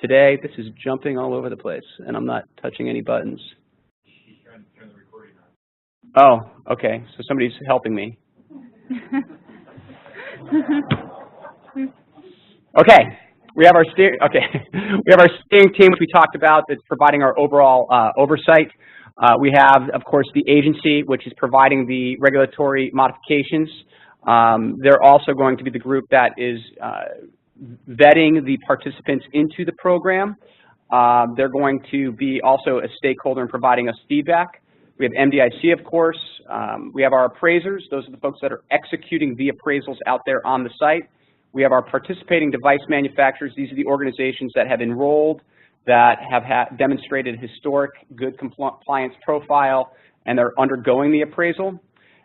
Today, this is jumping all over the place, and I'm not touching any buttons. He's trying to turn the recording on. Oh, okay. So somebody's helping me. Okay. We have our steering team, which we talked about, that's providing our overall oversight. We have, of course, the agency, which is providing the regulatory modifications. They're also going to be the group that is vetting the participants into the program. They're going to be also a stakeholder in providing us feedback. We have MDIC, of course. We have our appraisers. Those are the folks that are executing the appraisals out there on the site. We have our participating device manufacturers. These are the organizations that have enrolled, that have demonstrated historic good compliance profile, and they're undergoing the appraisal.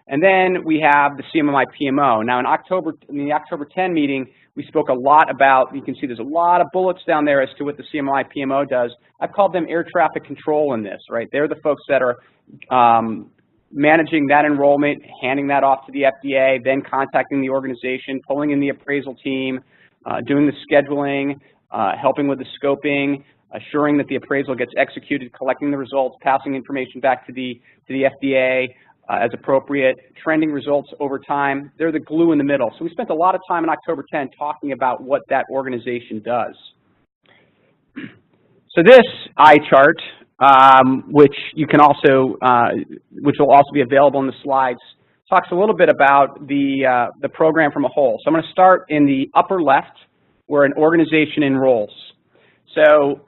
And then we have the CMMI PMO. Now in the October 10 meeting, we spoke a lot about, you can see there's a lot of bullets down there as to what the CMMI PMO does. I've called them air traffic control in this, right? They're the folks that are managing that enrollment, handing that off to the FDA, then contacting the organization, pulling in the appraisal team, doing the scheduling, helping with the scoping, assuring that the appraisal gets executed, collecting the results, passing information back to the FDA as appropriate, trending results over time. They're the glue in the middle. So we spent a lot of time on October 10 talking about what that organization does. So this eye chart, which you can also, which will also be available in the slides, talks a little bit about the program from a whole. So I'm going to start in the upper left, where an organization enrolls. So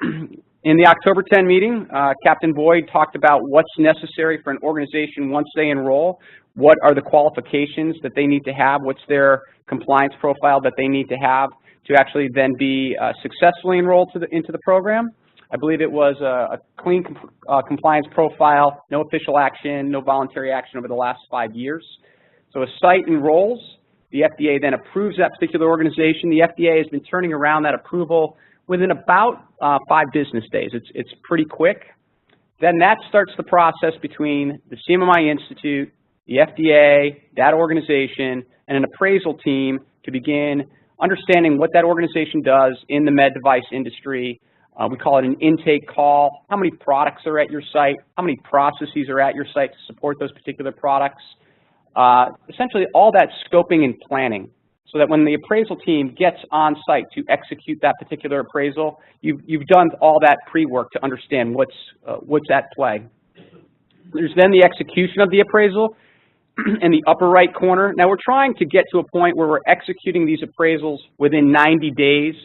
in the October 10 meeting, Captain Boyd talked about what's necessary for an organization once they enroll, what are the qualifications that they need to have, what's their compliance profile that they need to have to actually then be successfully enrolled into the program. I believe it was a clean compliance profile, no official action, no voluntary action over the last 5 years. So a site enrolls, the FDA then approves that particular organization. The FDA has been turning around that approval within about 5 business days. It's pretty quick. Then that starts the process between the CMMI Institute, the FDA, that organization, and an appraisal team to begin understanding what that organization does in the med device industry. We call it an intake call. How many products are at your site? How many processes are at your site to support those particular products? Essentially all that scoping and planning, so that when the appraisal team gets on site to execute that particular appraisal, you've done all that pre-work to understand what's at play. There's then the execution of the appraisal in the upper right corner. Now we're trying to get to a point where we're executing these appraisals within 90 days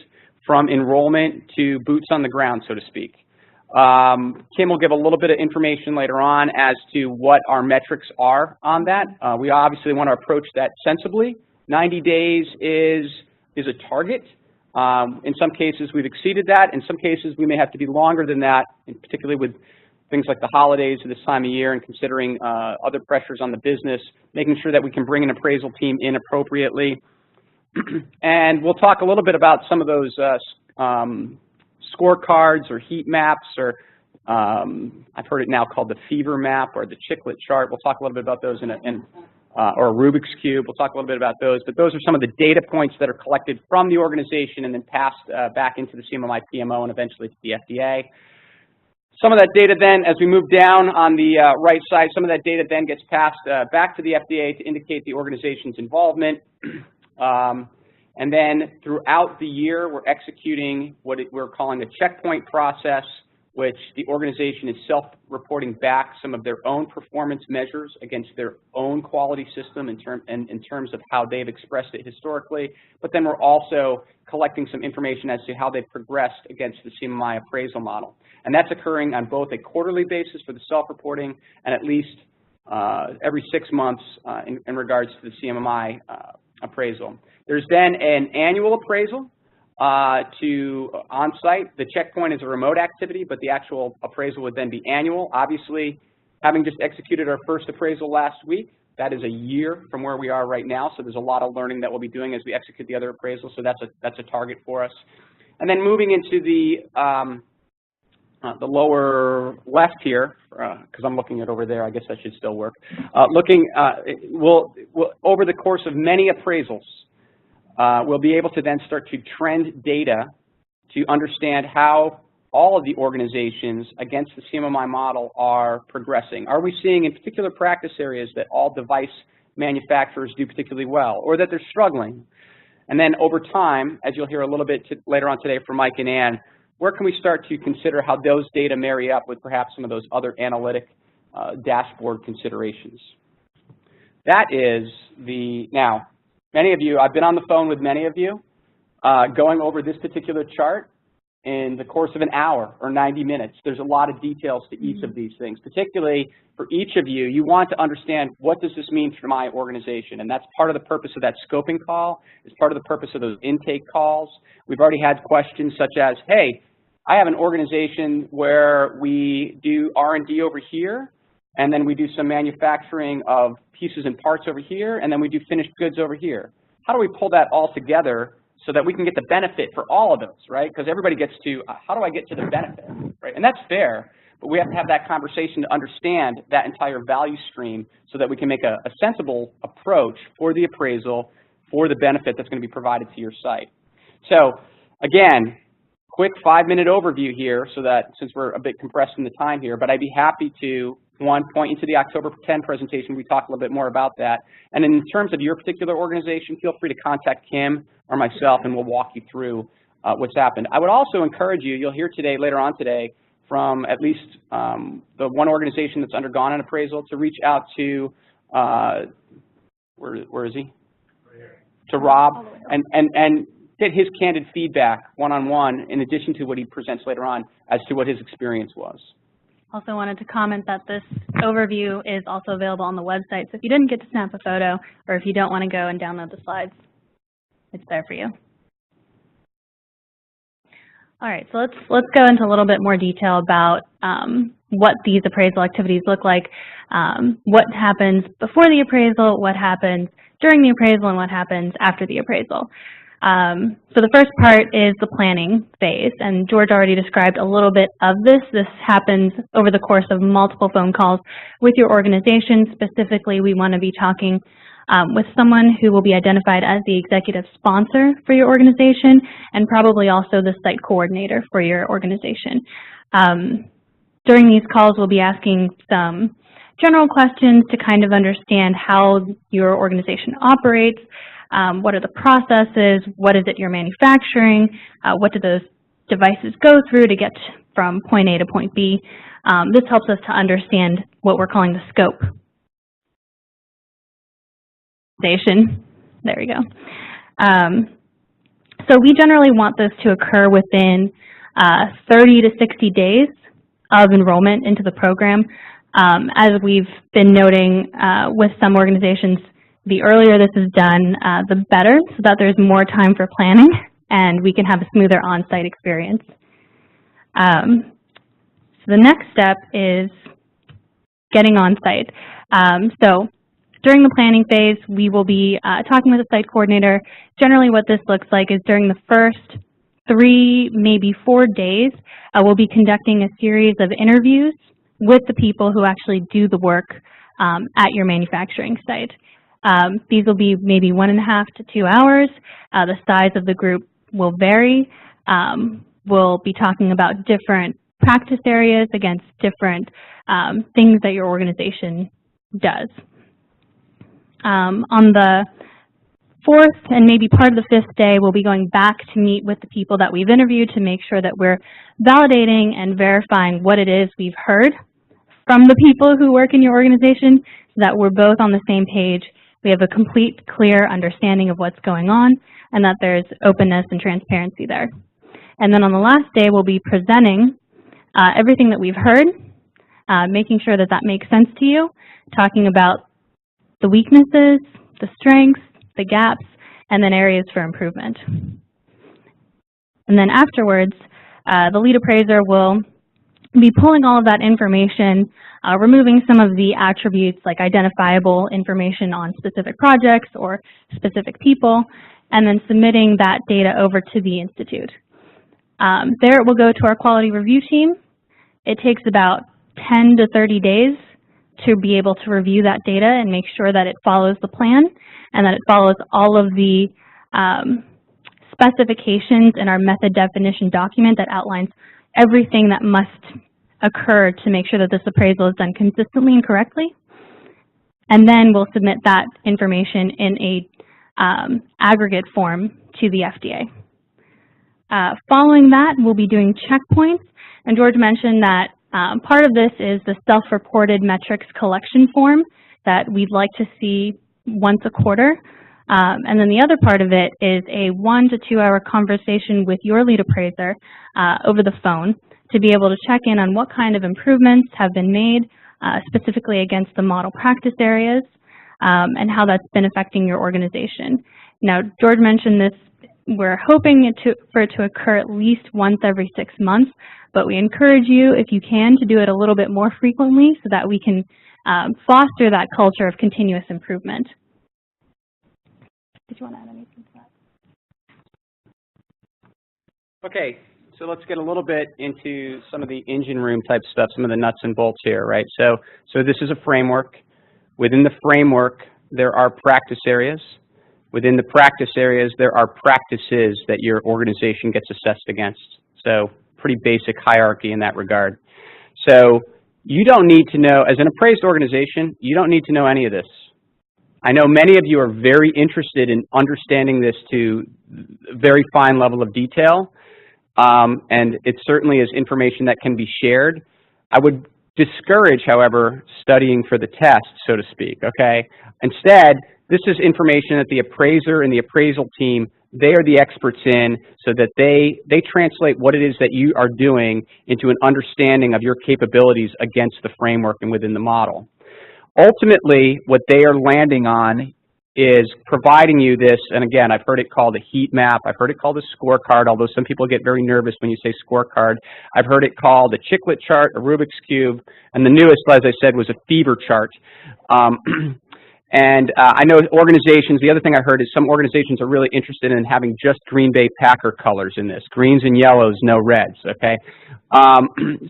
from enrollment to boots on the ground, so to speak. Kim will give a little bit of information later on as to what our metrics are on that. We obviously want to approach that sensibly. 90 days is a target. In some cases, we've exceeded that. In some cases, we may have to be longer than that, and particularly with things like the holidays at this time of year and considering other pressures on the business, making sure that we can bring an appraisal team in appropriately. And we'll talk a little bit about some of those scorecards or heat maps, or I've heard it now called the fever map or the chiclet chart. We'll talk a little bit about those or a Rubik's Cube. We'll talk a little bit about those. But those are some of the data points that are collected from the organization and then passed back into the CMMI PMO and eventually to the FDA. Some of that data then, as we move down on the right side, some of that data then gets passed back to the FDA to indicate the organization's involvement. And then throughout the year, we're executing what we're calling a checkpoint process, which the organization is self-reporting back some of their own performance measures against their own quality system in terms of how they've expressed it historically. But then we're also collecting some information as to how they've progressed against the CMMI appraisal model. And that's occurring on both a quarterly basis for the self-reporting and at least every 6 months in regards to the CMMI appraisal. There's then an annual appraisal to on-site. The checkpoint is a remote activity, but the actual appraisal would then be annual. Obviously, having just executed our first appraisal last week, that is a year from where we are right now, so there's a lot of learning that we'll be doing as we execute the other appraisals, so that's a target for us. And then moving into the lower left here, because I'm looking at over there, I guess that should still work. We'll over the course of many appraisals, we'll be able to then start to trend data to understand how all of the organizations against the CMMI model are progressing. Are we seeing in particular practice areas that all device manufacturers do particularly well, or that they're struggling? And then over time, as you'll hear a little bit later on today from Mike and Ann, where can we start to consider how those data marry up with perhaps some of those other analytic dashboard considerations? That is now, many of you, I've been on the phone with many of you going over this particular chart in the course of an hour or 90 minutes. There's a lot of details to each of these things. Particularly for each of you, you want to understand, what does this mean for my organization? And that's part of the purpose of that scoping call. It's part of the purpose of those intake calls. We've already had questions such as, hey, I have an organization where we do R&D over here, and then we do some manufacturing of pieces and parts over here, and then we do finished goods over here. How do we pull that all together so that we can get the benefit for all of those, right? Because everybody gets to, how do I get to the benefit, right? And that's fair, but we have to have that conversation to understand that entire value stream so that we can make a sensible approach for the appraisal for the benefit that's going to be provided to your site. So again, quick 5-minute overview here so that, since we're a bit compressed in the time here, but I'd be happy to, one, point you to the October 10 presentation. We talk a little bit more about that. And in terms of your particular organization, feel free to contact Kim or myself, and we'll walk you through what's happened. I would also encourage you, you'll hear today, later on today, from at least the one organization that's undergone an appraisal, to reach out to, where is he? To Rob, and get his candid feedback one-on-one, in addition to what he presents later on as to what his experience was. Also wanted to comment that this overview is also available on the website. So if you didn't get to snap a photo, or if you don't want to go and download the slides, it's there for you. All right, so let's go into a little bit more detail about what these appraisal activities look like, what happens before the appraisal, what happens during the appraisal, and what happens after the appraisal. So the first part is the planning phase, and George already described a little bit of this. This happens over the course of multiple phone calls with your organization. Specifically, we want to be talking with someone who will be identified as the executive sponsor for your organization, and probably also the site coordinator for your organization. During these calls, we'll be asking some general questions to kind of understand how your organization operates. What are the processes? What is it you're manufacturing? What do those devices go through to get from point A to point B? This helps us to understand what we're calling the scope. There we go. So we generally want this to occur within 30 to 60 days of enrollment into the program. As we've been noting with some organizations, the earlier this is done, the better, so that there's more time for planning and we can have a smoother on-site experience. So the next step is getting on-site. So during the planning phase, we will be talking with the site coordinator. Generally what this looks like is during the first 3, maybe 4 days, we'll be conducting a series of interviews with the people who actually do the work at your manufacturing site. These will be maybe 1.5 to 2 hours. The size of the group will vary. We'll be talking about different practice areas against different things that your organization does. On the 4th and maybe part of the 5th day, we'll be going back to meet with the people that we've interviewed to make sure that we're validating and verifying what it is we've heard from the people who work in your organization, so that we're both on the same page. We have a complete, clear understanding of what's going on, and that there's openness and transparency there. And then on the last day, we'll be presenting everything that we've heard, making sure that that makes sense to you, talking about the weaknesses, the strengths, the gaps, and then areas for improvement. And then afterwards, the lead appraiser will be pulling all of that information, removing some of the attributes like identifiable information on specific projects or specific people, and then submitting that data over to the Institute. There it will go to our quality review team. It takes about 10 to 30 days to be able to review that data and make sure that it follows the plan and that it follows all of the specifications in our method definition document that outlines everything that must occur to make sure that this appraisal is done consistently and correctly. And then we'll submit that information in a aggregate form to the FDA. Following that, we'll be doing checkpoints, and George mentioned that part of this is the self-reported metrics collection form that we'd like to see once a quarter. And then the other part of it is a 1 to 2 hour conversation with your lead appraiser over the phone to be able to check in on what kind of improvements have been made, specifically against the model practice areas, and how that's been affecting your organization. Now, George mentioned this, we're hoping for it to occur at least once every 6 months, but we encourage you, if you can, to do it a little bit more frequently so that we can foster that culture of continuous improvement. Did you want to add anything to that? Okay, so let's get a little bit into some of the engine room type stuff, some of the nuts and bolts here, right? So this is a framework. Within the framework, there are practice areas. Within the practice areas, there are practices that your organization gets assessed against. So pretty basic hierarchy in that regard. So you don't need to know, as an appraised organization, you don't need to know any of this. I know many of you are very interested in understanding this to a very fine level of detail, and it certainly is information that can be shared. I would discourage, however, studying for the test, so to speak, okay? Instead, this is information that the appraiser and the appraisal team, they are the experts in, so that they translate what it is that you are doing into an understanding of your capabilities against the framework and within the model. Ultimately, what they are landing on is providing you this, and again, I've heard it called a heat map, I've heard it called a scorecard, although some people get very nervous when you say scorecard. I've heard it called a Chiclet chart, a Rubik's Cube, and the newest, as I said, was a fever chart. I know organizations, the other thing I heard is some organizations are really interested in having just Green Bay Packer colors in this, greens and yellows, no reds, okay?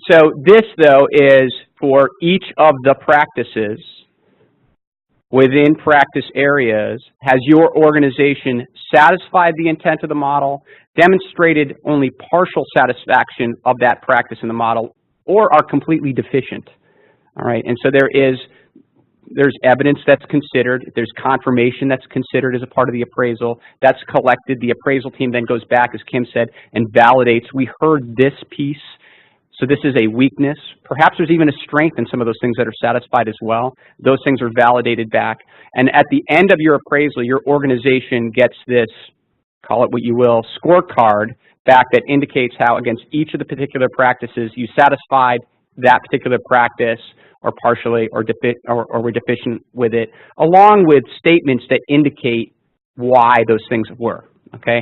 So this, though, is for each of the practices within practice areas. Has your organization satisfied the intent of the model, demonstrated only partial satisfaction of that practice in the model, or are completely deficient? All right, and so there's evidence that's considered, there's confirmation that's considered as a part of the appraisal, that's collected, the appraisal team then goes back, as Kim said, and validates, we heard this piece, so this is a weakness. Perhaps there's even a strength in some of those things that are satisfied as well. Those things are validated back. And at the end of your appraisal, your organization gets this, call it what you will, scorecard back that indicates how against each of the particular practices you satisfied that particular practice, or partially, or were deficient with it, along with statements that indicate why those things were, okay?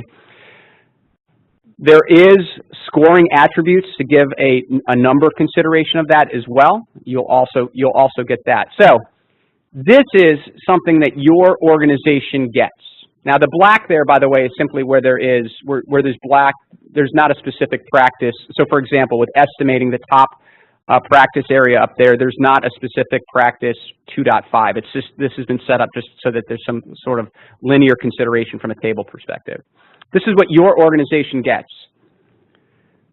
There is scoring attributes to give a number consideration of that as well. You'll also get that. So this is something that your organization gets. Now the black there, by the way, is simply where there's black, there's not a specific practice. So for example, with estimating the top practice area up there, there's not a specific practice 2.5. It's just, this has been set up just so that there's some sort of linear consideration from a table perspective. This is what your organization gets.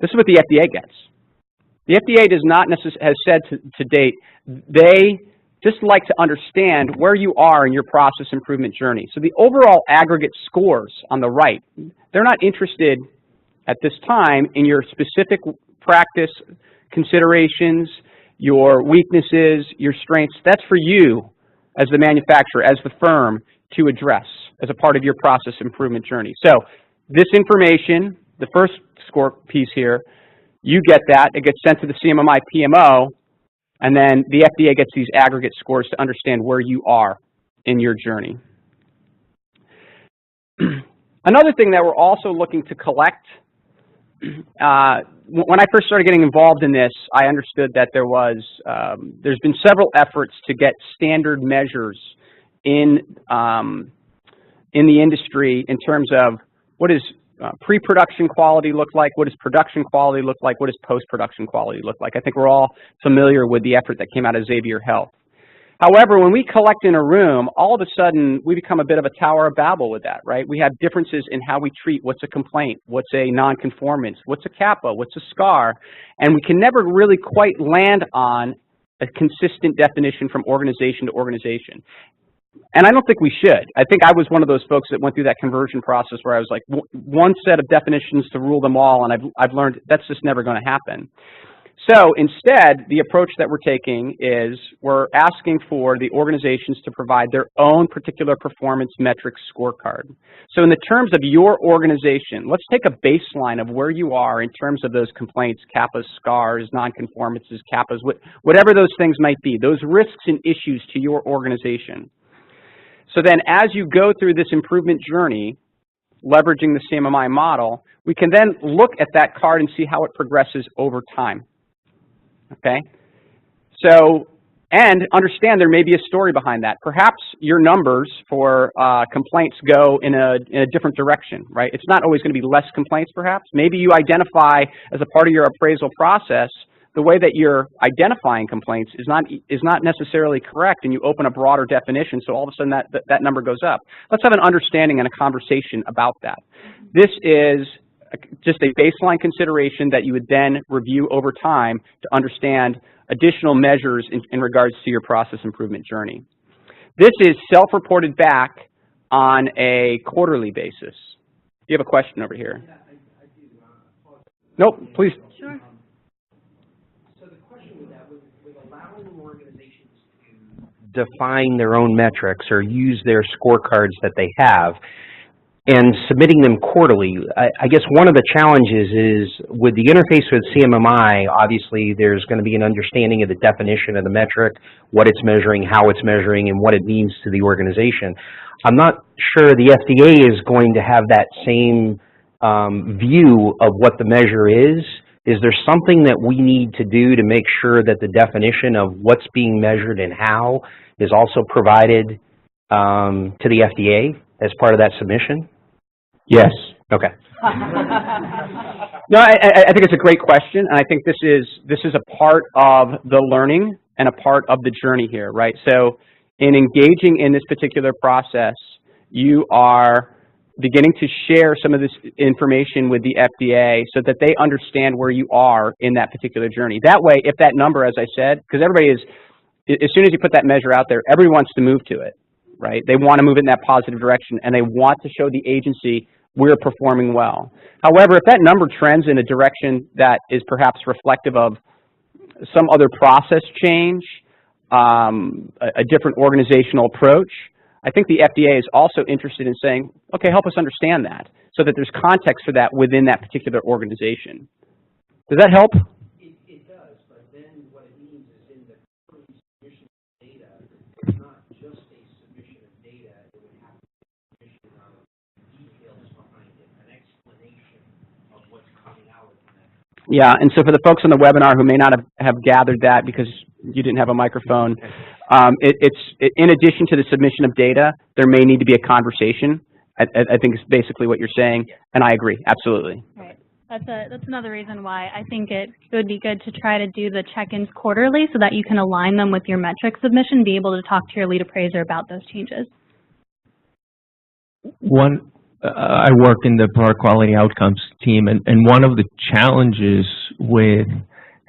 This is what the FDA gets. The FDA does not necessarily, has said to date, they just like to understand where you are in your process improvement journey. So the overall aggregate scores on the right, they're not interested at this time in your specific practice considerations, your weaknesses, your strengths. That's for you as the manufacturer, as the firm, to address as a part of your process improvement journey. So this information, the first score piece here, you get that. It gets sent to the CMMI PMO, and then the FDA gets these aggregate scores to understand where you are in your journey. Another thing that we're also looking to collect, when I first started getting involved in this, I understood that there's been several efforts to get standard measures in the industry in terms of what does pre-production quality look like, what does production quality look like, what does post-production quality look like. I think we're all familiar with the effort that came out of Xavier Health. However, when we collect in a room, all of a sudden we become a bit of a Tower of Babel with that, right? We have differences in how we treat what's a complaint, what's a nonconformance, what's a CAPA, what's a SCAR, and we can never really quite land on a consistent definition from organization to organization. And I don't think we should. I think I was one of those folks that went through that conversion process where I was like, one set of definitions to rule them all, and I've learned that's just never going to happen. So instead, the approach that we're taking is we're asking for the organizations to provide their own particular performance metrics scorecard. So in the terms of your organization, let's take a baseline of where you are in terms of those complaints, CAPAs, SCARs, nonconformances, CAPAs, whatever those things might be, those risks and issues to your organization. So then as you go through this improvement journey, leveraging the CMMI model, we can then look at that card and see how it progresses over time. Okay? So, and understand there may be a story behind that. Perhaps your numbers for complaints go in a different direction, right? It's not always going to be less complaints, perhaps. Maybe you identify as a part of your appraisal process the way that you're identifying complaints is not necessarily correct, and you open a broader definition, so all of a sudden that number goes up. Let's have an understanding and a conversation about that. This is just a baseline consideration that you would then review over time to understand additional measures in regards to your process improvement journey. This is self-reported back on a quarterly basis. You have a question over here? Yeah, I do. Nope, please. Sure. So the question with that, with allowing organizations to define their own metrics or use their scorecards that they have, and submitting them quarterly, I guess one of the challenges is with the interface with CMMI, obviously there's going to be an understanding of the definition of the metric, what it's measuring, how it's measuring, and what it means to the organization. I'm not sure the FDA is going to have that same view of what the measure is. Is there something that we need to do to make sure that the definition of what's being measured and how is also provided to the FDA as part of that submission? Yes. Okay. No, I think it's a great question, and I think this is a part of the learning and a part of the journey here, right? So in engaging in this particular process, you are beginning to share some of this information with the FDA so that they understand where you are in that particular journey. That way, if that number, as I said, because everybody is, as soon as you put that measure out there, everyone wants to move to it, right? They want to move in that positive direction, and they want to show the agency we're performing well. However, if that number trends in a direction that is perhaps reflective of some other process change, a different organizational approach, I think the FDA is also interested in saying, okay, help us understand that, so that there's context for that within that particular organization. Does that help? It does, but then what it means is in the current submission of data, it's not just a submission of data, it would have to be a submission of details behind it, an explanation of what's coming out of that. Yeah, and so for the folks on the webinar who may not have gathered that because you didn't have a microphone, in addition to the submission of data, there may need to be a conversation. I think is basically what you're saying, and I agree, absolutely. Right. That's another reason why I think it would be good to try to do the check-ins quarterly so that you can align them with your metric submission, be able to talk to your lead appraiser about those changes. I work in the product quality outcomes team, and one of the challenges with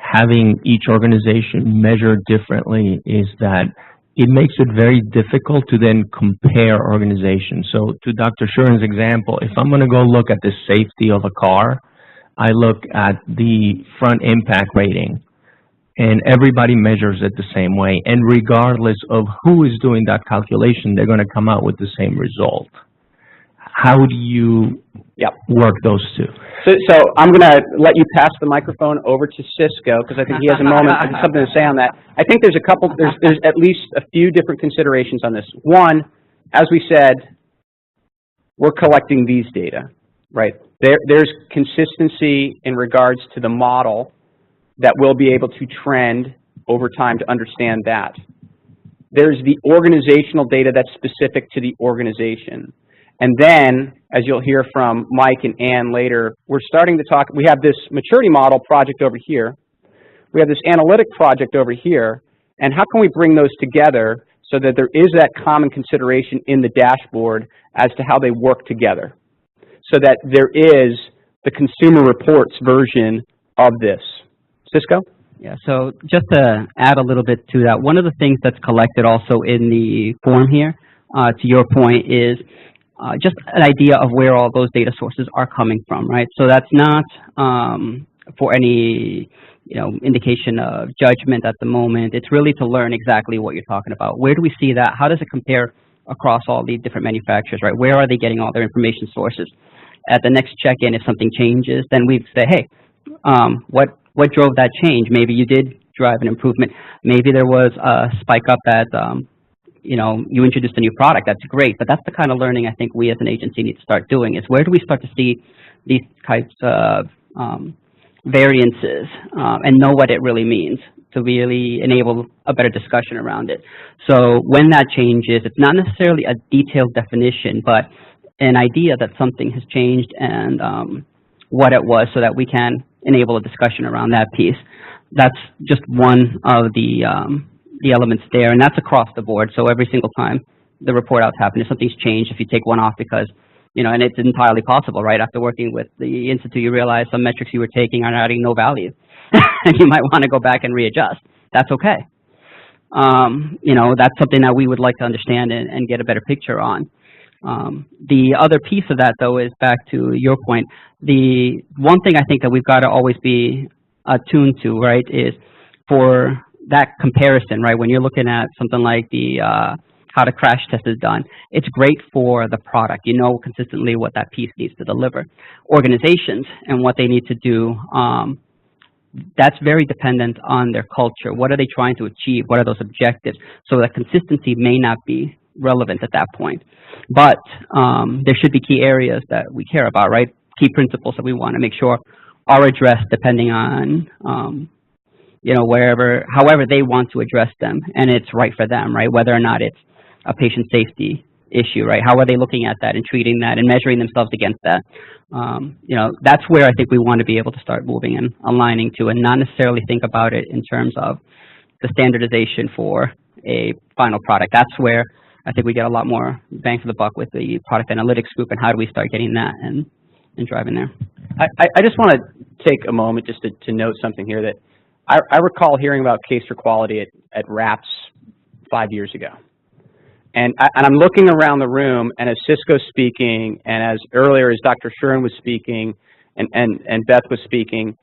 having each organization measured differently is that it makes it very difficult to then compare organizations. So to Dr. Shuren's example, if I'm going to go look at the safety of a car, I look at the front impact rating, and everybody measures it the same way. And regardless of who is doing that calculation, they're going to come out with the same result. How do you work those two? So I'm going to let you pass the microphone over to Cisco because I think he has a moment, something to say on that. I think there's there's at least a few different considerations on this. One, as we said, we're collecting these data, right? There's consistency in regards to the model that we'll be able to trend over time to understand that. There's the organizational data that's specific to the organization. And then, as you'll hear from Mike and Ann later, we're starting to talk, we have this maturity model project over here. We have this analytic project over here. And how can we bring those together so that there is that common consideration in the dashboard as to how they work together, so that there is the consumer reports version of this. Cisco? Yeah, so just to add a little bit to that, one of the things that's collected also in the form here, to your point, is just an idea of where all those data sources are coming from, right? So that's not for any indication of judgment at the moment. It's really to learn exactly what you're talking about. Where do we see that? How does it compare across all the different manufacturers, right? Where are they getting all their information sources? At the next check-in, if something changes, then we say, hey, what drove that change? Maybe you did drive an improvement. Maybe there was a spike up at, you introduced a new product. That's great, but that's the kind of learning I think we as an agency need to start doing, is where do we start to see these types of variances and know what it really means to really enable a better discussion around it. So when that changes, it's not necessarily a detailed definition, but an idea that something has changed and what it was, so that we can enable a discussion around that piece. That's just one of the elements there, and that's across the board. So every single time the report outs happen, if something's changed, if you take one off because, and it's entirely possible, right? After working with the Institute, you realize some metrics you were taking are adding no value, and you might want to go back and readjust. That's okay. That's something that we would like to understand and get a better picture on. The other piece of that, though, is back to your point. The one thing I think that we've got to always be attuned to, right, is for that comparison, right? When you're looking at something like the how the crash test is done, it's great for the product. You know consistently what that piece needs to deliver. Organizations and what they need to do, that's very dependent on their culture. What are they trying to achieve? What are those objectives? So that consistency may not be relevant at that point. But there should be key areas that we care about, right? Key principles that we want to make sure are addressed depending on, however they want to address them, and it's right for them, right? Whether or not it's a patient safety issue, right? How are they looking at that and treating that and measuring themselves against that? That's where I think we want to be able to start moving and aligning to, and not necessarily think about it in terms of the standardization for a final product. That's where I think we get a lot more bang for the buck with the product analytics group, and how do we start getting that and driving there. I just want to take a moment just to note something here that I recall hearing about case for quality at RAPS 5 years ago. And I'm looking around the room, and as Cisco's speaking, and as earlier as Dr. Shuren was speaking, and Beth was speaking,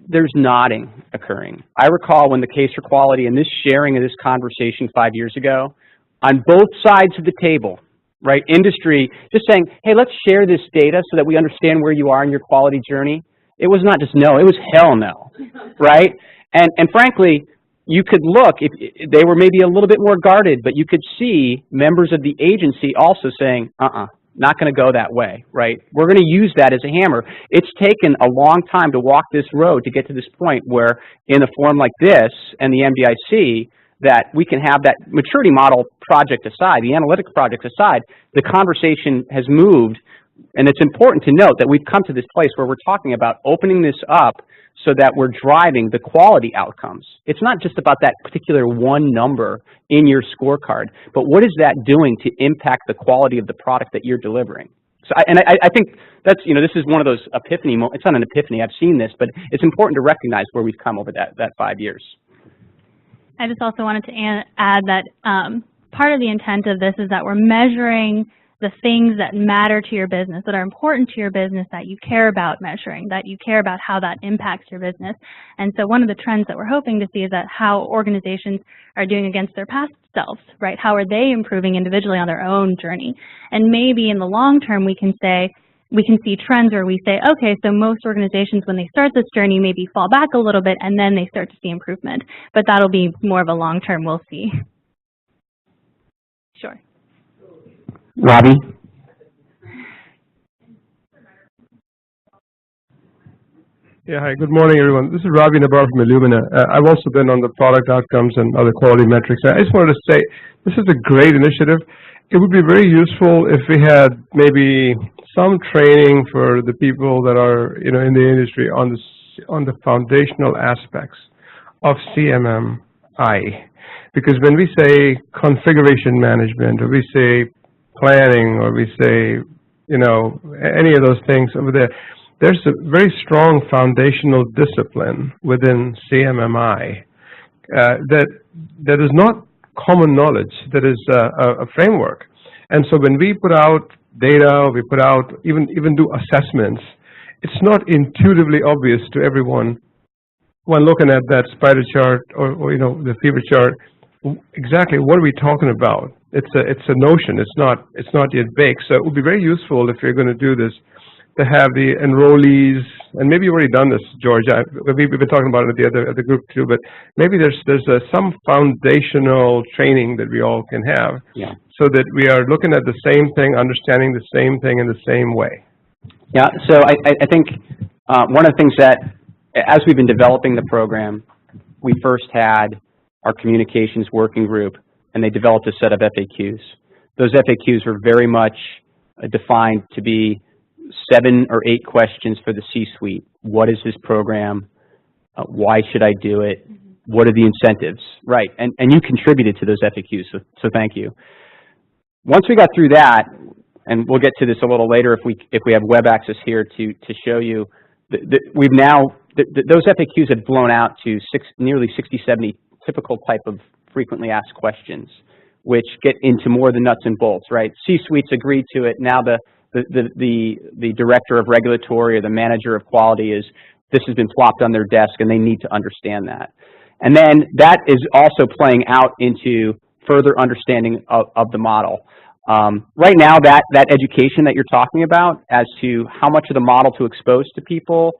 there's nodding occurring. I recall when the case for quality and this sharing of this conversation 5 years ago, on both sides of the table, right, industry, just saying, hey, let's share this data so that we understand where you are in your quality journey. It was not just no, it was hell no, right? And frankly, you could look, if they were maybe a little bit more guarded, but you could see members of the agency also saying, not going to go that way, right? We're going to use that as a hammer. It's taken a long time to walk this road to get to this point where in a forum like this and the MDIC, that we can have that maturity model project aside, the analytics project aside, the conversation has moved. And it's important to note that we've come to this place where we're talking about opening this up so that we're driving the quality outcomes. It's not just about that particular one number in your scorecard, but what is that doing to impact the quality of the product that you're delivering? So I think that's, this is one of those epiphany moments. It's not an epiphany, I've seen this, but it's important to recognize where we've come over that 5 years. I just also wanted to add that part of the intent of this is that we're measuring the things that matter to your business, that are important to your business, that you care about measuring, that you care about how that impacts your business. And so one of the trends that we're hoping to see is that how organizations are doing against their past selves, right? How are they improving individually on their own journey? And maybe in the long term we can see trends where we say, okay, so most organizations when they start this journey maybe fall back a little bit and then they start to see improvement. But that'll be more of a long term, we'll see. Sure. Robbie? Yeah, hi, good morning, everyone. This is Robbie Nabar from Illumina. I've also been on the product outcomes and other quality metrics. I just wanted to say, this is a great initiative. It would be very useful if we had maybe some training for the people that are, in the industry on the foundational aspects of CMM CMMI. Because when we say configuration management, or we say planning, or we say, you know, any of those things over there, there's a very strong foundational discipline within CMMI that is not common knowledge, that is a framework. And so when we put out data, we put out, even do assessments, it's not intuitively obvious to everyone when looking at that spider chart or you know, the fever chart, exactly what are we talking about. It's a notion, it's not yet baked. So it would be very useful if you're going to do this, to have the enrollees, and maybe you've already done this, George. We've been talking about it at the group too, but maybe there's some foundational training that we all can have, so that we are looking at the same thing, understanding the same thing in the same way. Yeah, so I think one of the things that, as we've been developing the program, we first had our communications working group, and they developed a set of FAQs. Those FAQs were very much defined to be 7 or 8 questions for the C-suite. What is this program? Why should I do it? What are the incentives? Right, and you contributed to those FAQs, so thank you. Once we got through that, and we'll get to this a little later if we have web access here to show you, we've now, those FAQs have blown out to nearly 60, 70 typical type of frequently asked questions, which get into more of the nuts and bolts, right? C-suites agreed to it. Now the director of regulatory or the manager of quality this has been plopped on their desk, and they need to understand that. And then that is also playing out into further understanding of the model. Right now, that education that you're talking about as to how much of the model to expose to people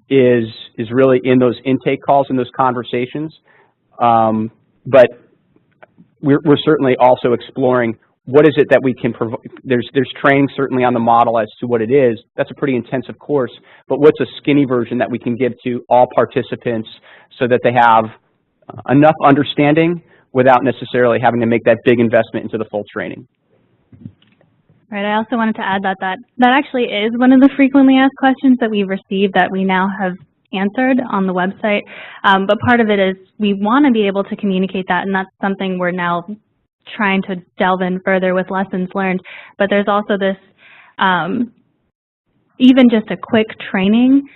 is really in those intake calls and those conversations. But we're certainly also exploring what is it that we can provide. There's training certainly on the model as to what it is. That's a pretty intensive course. But what's a skinny version that we can give to all participants so that they have enough understanding without necessarily having to make that big investment into the full training. Right, I also wanted to add that actually is one of the frequently asked questions that we've received that we now have answered on the website. But part of it is we want to be able to communicate that, and that's something we're now trying to delve in further with lessons learned. But there's also this, even just a quick training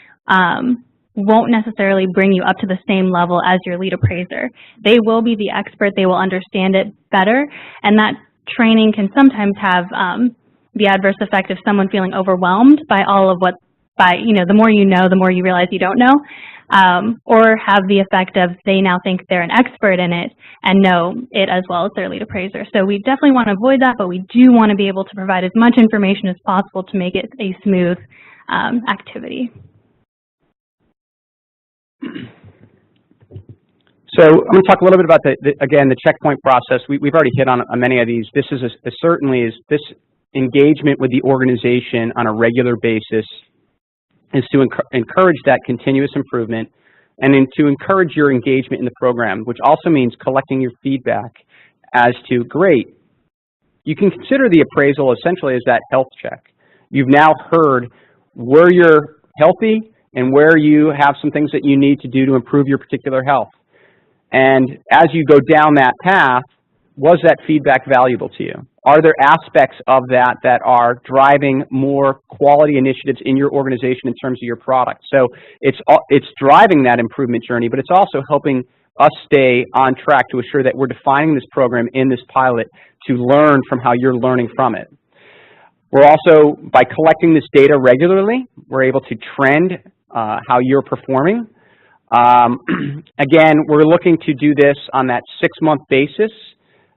won't necessarily bring you up to the same level as your lead appraiser. They will be the expert, they will understand it better, and that training can sometimes have the adverse effect of someone feeling overwhelmed by all of the more you know, the more you realize you don't know, or have the effect of they now think they're an expert in it and know it as well as their lead appraiser. So we definitely want to avoid that, but we do want to be able to provide as much information as possible to make it a smooth activity. So I'm going to talk a little bit about again, the checkpoint process. We've already hit on many of these. This is certainly this engagement with the organization on a regular basis is to encourage that continuous improvement and to encourage your engagement in the program, which also means collecting your feedback as to, great, you can consider the appraisal essentially as that health check. You've now heard where you're healthy and where you have some things that you need to do to improve your particular health. And as you go down that path, was that feedback valuable to you? Are there aspects of that that are driving more quality initiatives in your organization in terms of your product? So it's driving that improvement journey, but it's also helping us stay on track to assure that we're defining this program in this pilot to learn from how you're learning from it. We're also, by collecting this data regularly, we're able to trend how you're performing. Again, we're looking to do this on that 6-month basis.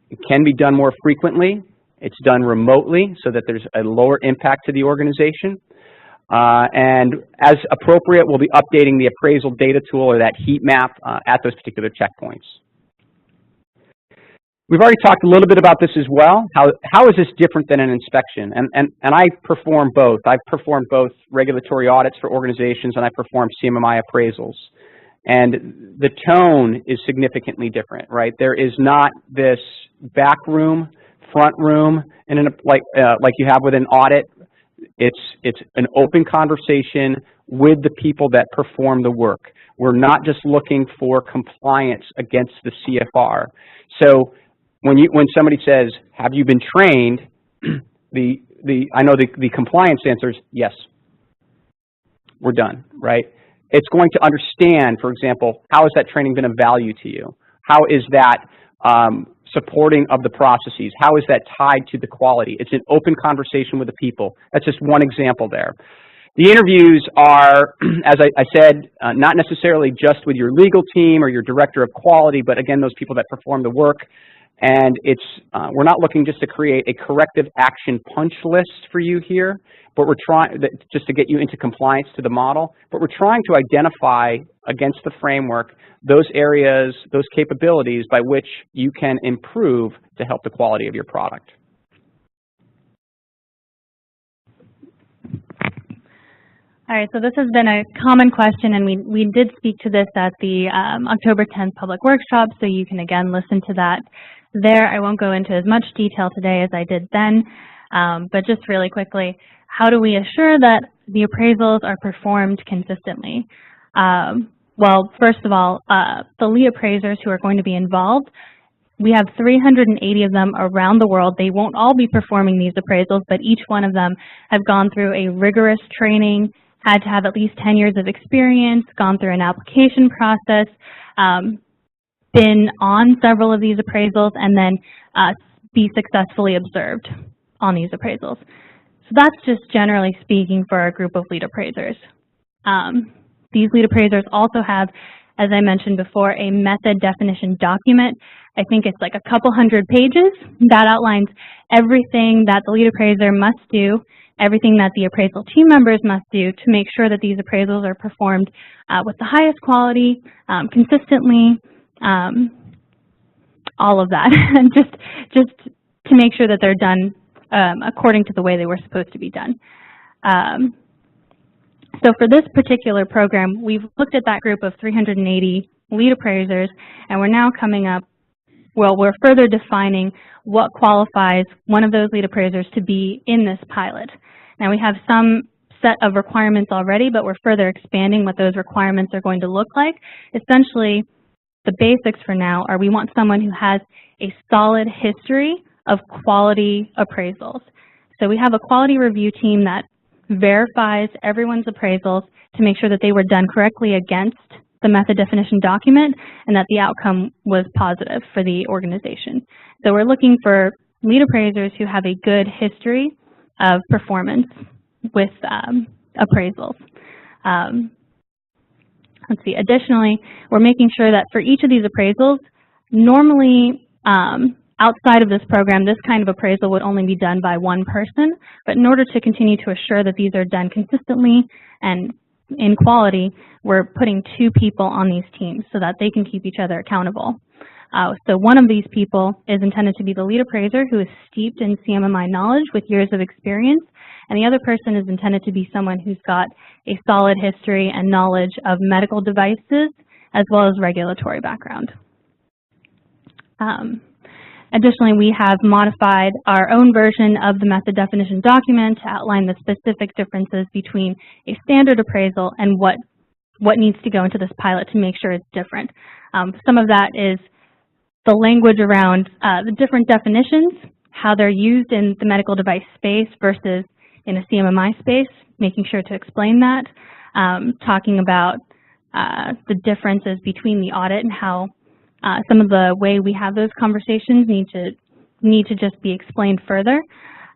It can be done more frequently. It's done remotely so that there's a lower impact to the organization. And as appropriate, we'll be updating the appraisal data tool or that heat map at those particular checkpoints. We've already talked a little bit about this as well. How is this different than an inspection? And I perform both. I've performed both regulatory audits for organizations, and I perform CMMI appraisals. And the tone is significantly different, right? There is not this back room, front room, and like you have with an audit. it's an open conversation with the people that perform the work. We're not just looking for compliance against the CFR. So when somebody says, have you been trained, I know the compliance answer is yes. We're done, right? It's going to understand, for example, how has that training been of value to you? How is that supporting of the processes? How is that tied to the quality? It's an open conversation with the people. That's just one example there. The interviews are, as I said, not necessarily just with your legal team or your director of quality, but again, those people that perform the work. And it's, we're not looking just to create a corrective action punch list for you here, but we're trying, just to get you into compliance to the model, but we're trying to identify against the framework those areas, those capabilities by which you can improve to help the quality of your product. All right, so this has been a common question, and we did speak to this at the October 10th public workshop, so you can again listen to that there. I won't go into as much detail today as I did then, but just really quickly, how do we assure that the appraisals are performed consistently? Well, first of all, the lead appraisers who are going to be involved, we have 380 of them around the world. They won't all be performing these appraisals, but each one of them have gone through a rigorous training, had to have at least 10 years of experience, gone through an application process, been on several of these appraisals, and then be successfully observed on these appraisals. So that's just generally speaking for our group of lead appraisers. These lead appraisers also have, as I mentioned before, a method definition document. I think it's like a couple hundred pages that outlines everything that the lead appraiser must do, everything that the appraisal team members must do to make sure that these appraisals are performed with the highest quality, consistently, all of that, and just to make sure that they're done according to the way they were supposed to be done. So for this particular program, we've looked at that group of 380 lead appraisers, and we're now coming up, well, we're further defining what qualifies one of those lead appraisers to be in this pilot. Now we have some set of requirements already, but we're further expanding what those requirements are going to look like. Essentially, the basics for now are we want someone who has a solid history of quality appraisals. So we have a quality review team that verifies everyone's appraisals to make sure that they were done correctly against the method definition document and that the outcome was positive for the organization. So we're looking for lead appraisers who have a good history of performance with appraisals. Let's see, additionally, we're making sure that for each of these appraisals, normally outside of this program, this kind of appraisal would only be done by one person, but in order to continue to assure that these are done consistently and in quality, we're putting 2 people on these teams so that they can keep each other accountable. So one of these people is intended to be the lead appraiser who is steeped in CMMI knowledge with years of experience, and the other person is intended to be someone who's got a solid history and knowledge of medical devices as well as regulatory background. Additionally, we have modified our own version of the method definition document to outline the specific differences between a standard appraisal and what needs to go into this pilot to make sure it's different. Some of that is the language around the different definitions, how they're used in the medical device space versus in a CMMI space, making sure to explain that, talking about the differences between the audit and how some of the way we have those conversations need to just be explained further.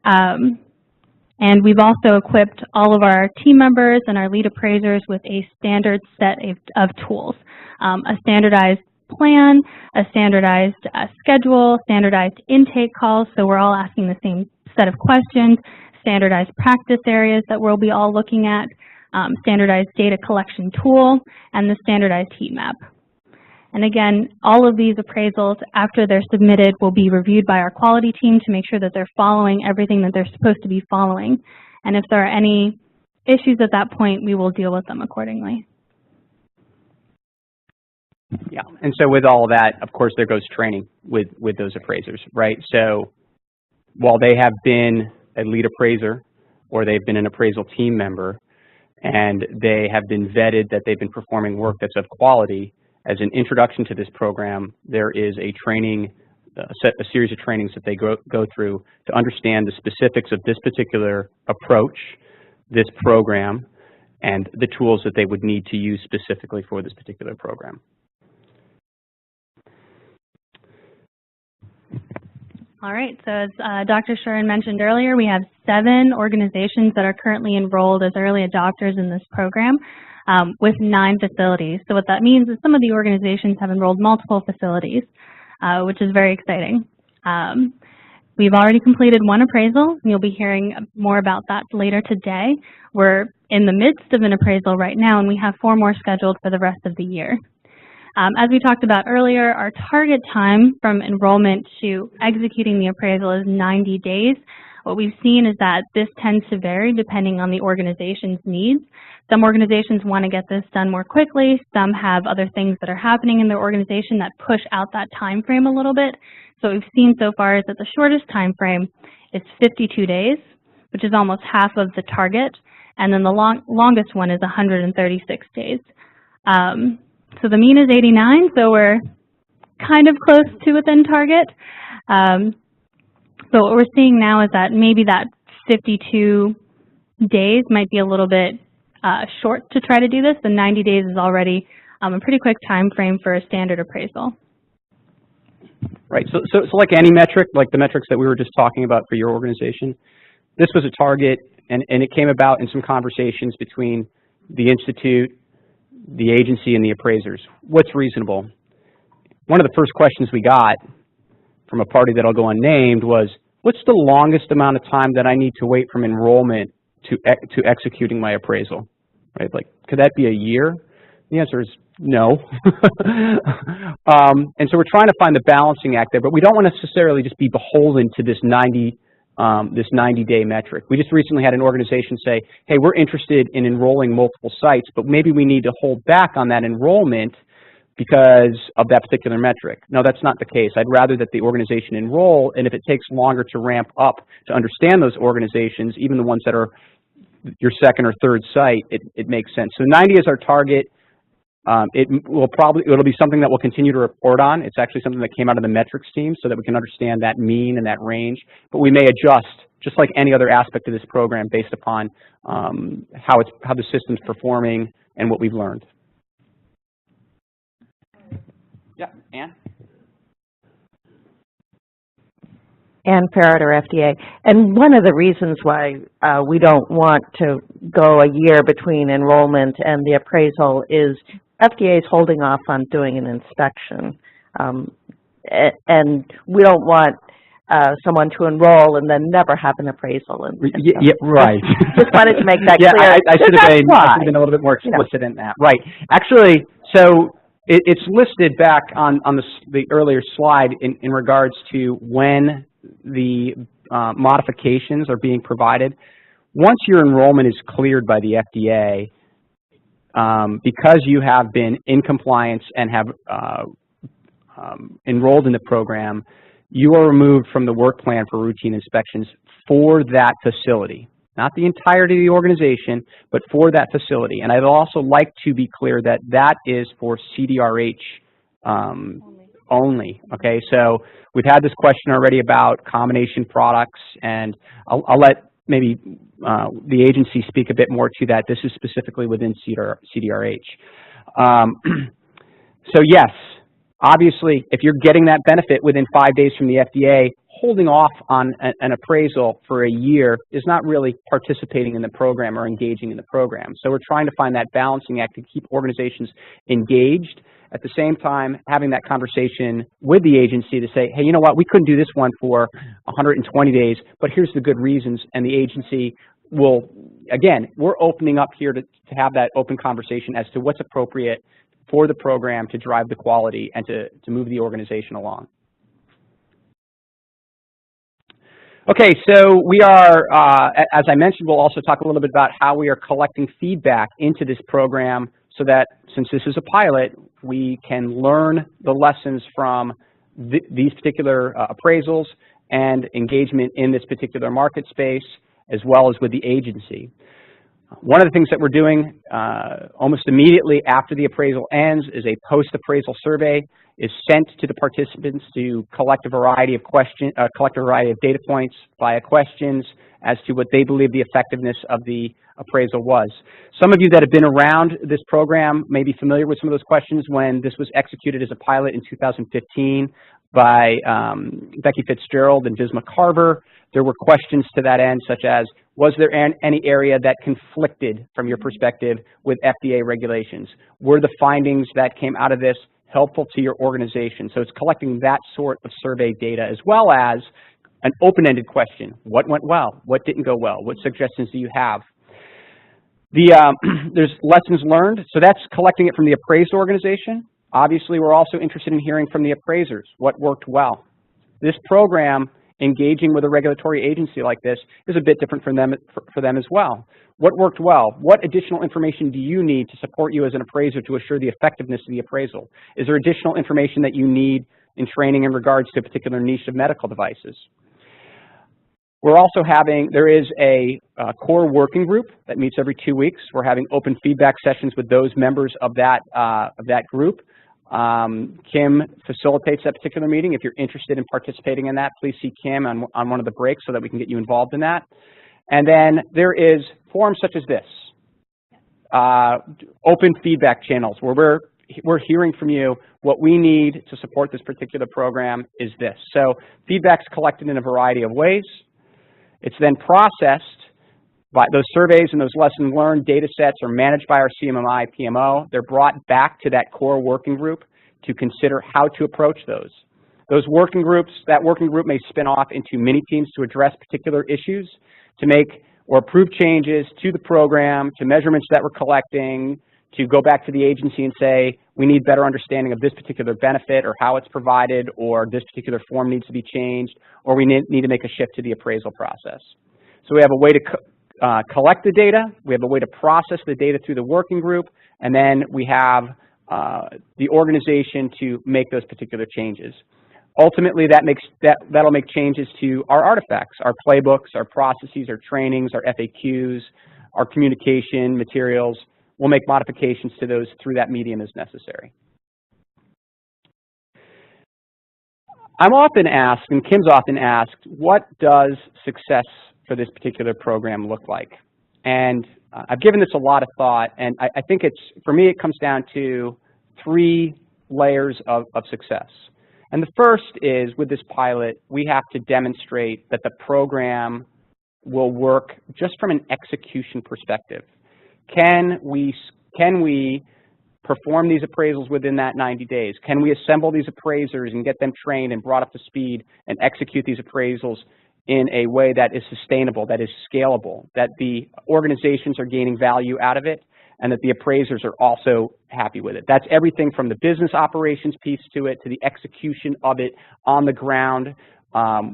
And we've also equipped all of our team members and our lead appraisers with a standard set of tools, a standardized plan, a standardized schedule, standardized intake calls, so we're all asking the same set of questions, standardized practice areas that we'll be all looking at, standardized data collection tool, and the standardized heat map. And again, all of these appraisals, after they're submitted, will be reviewed by our quality team to make sure that they're following everything that they're supposed to be following. And if there are any issues at that point, we will deal with them accordingly. Yeah, and so with all of that, of course, there goes training with those appraisers, right? So while they have been a lead appraiser, or they've been an appraisal team member, and they have been vetted that they've been performing work that's of quality. As an introduction to this program, there is a training, a series of trainings that they go through to understand the specifics of this particular approach, this program, and the tools that they would need to use specifically for this particular program. All right, so as Dr. Shuren mentioned earlier, we have 7 organizations that are currently enrolled as early adopters in this program with 9 facilities. So what that means is some of the organizations have enrolled multiple facilities, which is very exciting. We've already completed 1 appraisal, and you'll be hearing more about that later today. We're in the midst of an appraisal right now, and we have 4 more scheduled for the rest of the year. As we talked about earlier, our target time from enrollment to executing the appraisal is 90 days. What we've seen is that this tends to vary depending on the organization's needs. Some organizations want to get this done more quickly. Some have other things that are happening in their organization that push out that time frame a little bit. So what we've seen so far is that the shortest time frame is 52 days, which is almost half of the target, and then the longest one is 136 days. So the mean is 89, so we're kind of close to within target. So what we're seeing now is that maybe that 52 days might be a little bit short to try to do this. The 90 days is already a pretty quick time frame for a standard appraisal. Right, so like any metric, like the metrics that we were just talking about for your organization, this was a target, and it came about in some conversations between the Institute, the agency, and the appraisers. What's reasonable? One of the first questions we got from a party that I'll go unnamed was, what's the longest amount of time that I need to wait from enrollment to executing my appraisal? Right, like, could that be a year? The answer is no. And so we're trying to find the balancing act there, but we don't want to necessarily just be beholden to this 90-day metric. We just recently had an organization say, hey, we're interested in enrolling multiple sites, but maybe we need to hold back on that enrollment because of that particular metric. No, that's not the case. I'd rather that the organization enroll, and if it takes longer to ramp up to understand those organizations, even the ones that are your second or third site, it makes sense. So 90 is our target. It'll be something that we'll continue to report on. It's actually something that came out of the metrics team so that we can understand that mean and that range. But we may adjust, just like any other aspect of this program, based upon how the system's performing and what we've learned. Yeah, Ann? Ann Ferreter, FDA. And one of the reasons why we don't want to go a year between enrollment and the appraisal is FDA is holding off on doing an inspection. And we don't want someone to enroll and then never have an appraisal. Yeah, right. Just wanted to make that clear. I should have been a little bit more explicit in that. Right. Actually, so it's listed back on the earlier slide in regards to when the modifications are being provided. Once your enrollment is cleared by the FDA, because you have been in compliance and have enrolled in the program, you are removed from the work plan for routine inspections for that facility. Not the entirety of the organization, but for that facility. And I'd also like to be clear that that is for CDRH only. Okay, so we've had this question already about combination products, and I'll let maybe the agency speak a bit more to that. This is specifically within CDRH. So yes, obviously, if you're getting that benefit within 5 days from the FDA, holding off on an appraisal for a year is not really participating in the program or engaging in the program. So we're trying to find that balancing act to keep organizations engaged, at the same time having that conversation with the agency to say, hey, you know what, we couldn't do this one for 120 days, but here's the good reasons, and the agency will, again, we're opening up here to have that open conversation as to what's appropriate for the program to drive the quality and to move the organization along. Okay, so we are, as I mentioned, we'll also talk a little bit about how we are collecting feedback into this program so that, since this is a pilot, we can learn the lessons from these particular appraisals and engagement in this particular market space, as well as with the agency. One of the things that we're doing almost immediately after the appraisal ends is a post-appraisal survey is sent to the participants to collect a variety of data points via questions as to what they believe the effectiveness of the appraisal was. Some of you that have been around this program may be familiar with some of those questions when this was executed as a pilot in 2015 by Becky Fitzgerald and Bisma Carver. There were questions to that end, such as, was there any area that conflicted, from your perspective, with FDA regulations? Were the findings that came out of this helpful to your organization? So it's collecting that sort of survey data, as well as an open-ended question. What went well? What didn't go well? What suggestions do you have? There's lessons learned, so that's collecting it from the appraised organization. Obviously, we're also interested in hearing from the appraisers, what worked well. This program, engaging with a regulatory agency like this, is a bit different for them as well. What worked well? What additional information do you need to support you as an appraiser to assure the effectiveness of the appraisal? Is there additional information that you need in training in regards to a particular niche of medical devices? We're also there is a core working group that meets every 2 weeks. We're having open feedback sessions with those members of that group. Kim facilitates that particular meeting. If you're interested in participating in that, please see Kim on one of the breaks so that we can get you involved in that. And then there is forums such as this, open feedback channels where we're hearing from you. What we need to support this particular program is this. So feedback's collected in a variety of ways. It's then processed by those surveys, and those lessons learned data sets are managed by our CMMI PMO. They're brought back to that core working group to consider how to approach those. That working group may spin off into mini teams to address particular issues, to make or approve changes to the program, to measurements that we're collecting, to go back to the agency and say, we need better understanding of this particular benefit or how it's provided, or this particular form needs to be changed, or we need to make a shift to the appraisal process. So we have a way to collect the data, we have a way to process the data through the working group, and then we have the organization to make those particular changes. Ultimately, that'll make changes to our artifacts, our playbooks, our processes, our trainings, our FAQs, our communication materials. We'll make modifications to those through that medium as necessary. I'm often asked, and Kim's often asked, what does success for this particular program look like? And I've given this a lot of thought, and I think for me, it comes down to 3 layers of success. And the first is, with this pilot, we have to demonstrate that the program will work just from an execution perspective. Can we perform these appraisals within that 90 days? Can we assemble these appraisers and get them trained and brought up to speed and execute these appraisals in a way that is sustainable, that is scalable, that the organizations are gaining value out of it, and that the appraisers are also happy with it? That's everything from the business operations piece to it, to the execution of it on the ground,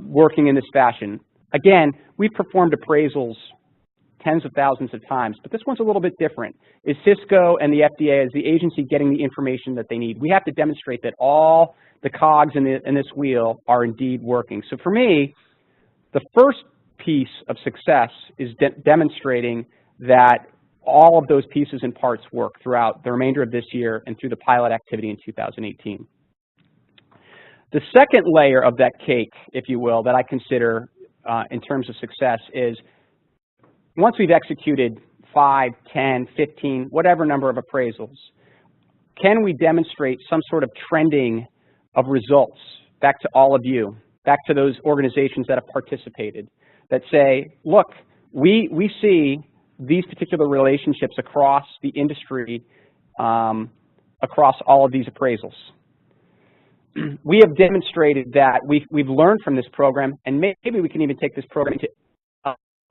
working in this fashion. Again, we've performed appraisals tens of thousands of times, but this one's a little bit different. Is Cisco and the FDA, as the agency, getting the information that they need? We have to demonstrate that all the cogs in this wheel are indeed working. So for me, the first piece of success is demonstrating that all of those pieces and parts work throughout the remainder of this year and through the pilot activity in 2018. The second layer of that cake, if you will, that I consider in terms of success is, once we've executed 5, 10, 15, whatever number of appraisals, can we demonstrate some sort of trending of results back to all of you, back to those organizations that have participated, that say, look, we see these particular relationships across the industry, across all of these appraisals. We have demonstrated that we've learned from this program, and maybe we can even take this program into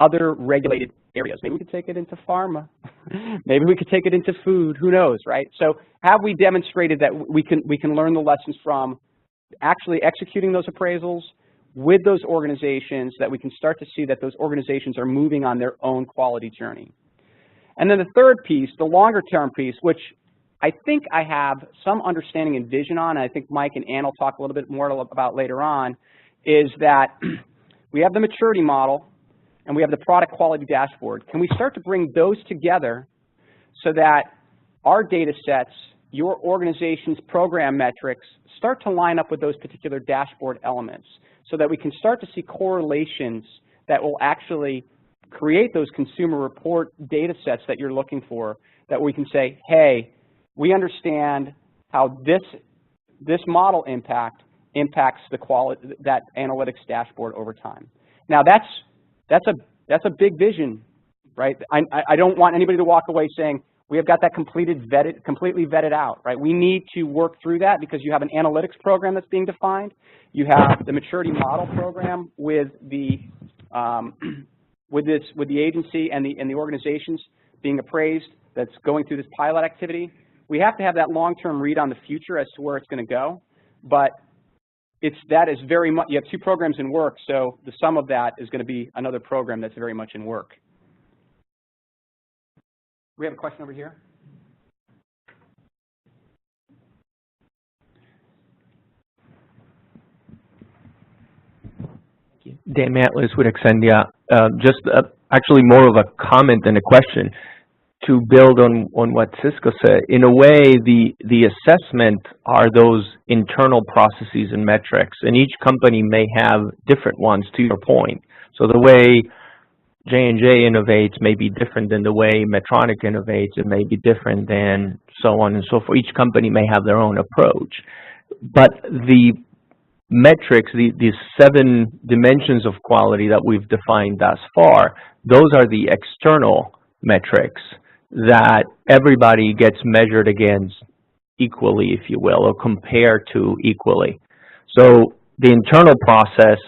other regulated areas. Maybe we could take it into pharma. Maybe we could take it into food. Who knows, right? So have we demonstrated that we can learn the lessons from actually executing those appraisals with those organizations, that we can start to see that those organizations are moving on their own quality journey? And then the third piece, the longer term piece, which I think I have some understanding and vision on, and I think Mike and Ann will talk a little bit more about later on, is that we have the maturity model. and we have the product quality dashboard. Can we start to bring those together so that our data sets, your organization's program metrics, start to line up with those particular dashboard elements so that we can start to see correlations that will actually create those consumer report data sets that you're looking for, that we can say, hey, we understand how this model impacts the quality, that analytics dashboard over time. Now that's a big vision, right? I don't want anybody to walk away saying, we have got that completely vetted out, right? We need to work through that because you have an analytics program that's being defined. You have the maturity model program with the agency and the organizations being appraised that's going through this pilot activity. We have to have that long-term read on the future as to where it's going to go, but that is very much, you have two programs in work, so the sum of that is going to be another program that's very much in work. We have a question over here. Dan Matlis with Excendia. Just actually more of a comment than a question. To build on what Cisco said, in a way, the assessment are those internal processes and metrics, and each company may have different ones, to your point. So the way J&J innovates may be different than the way Medtronic innovates. It may be different than so on and so forth. Each company may have their own approach. But the metrics, these 7 dimensions of quality that we've defined thus far, those are the external metrics that everybody gets measured against equally, if you will, or compared to equally. So the internal process,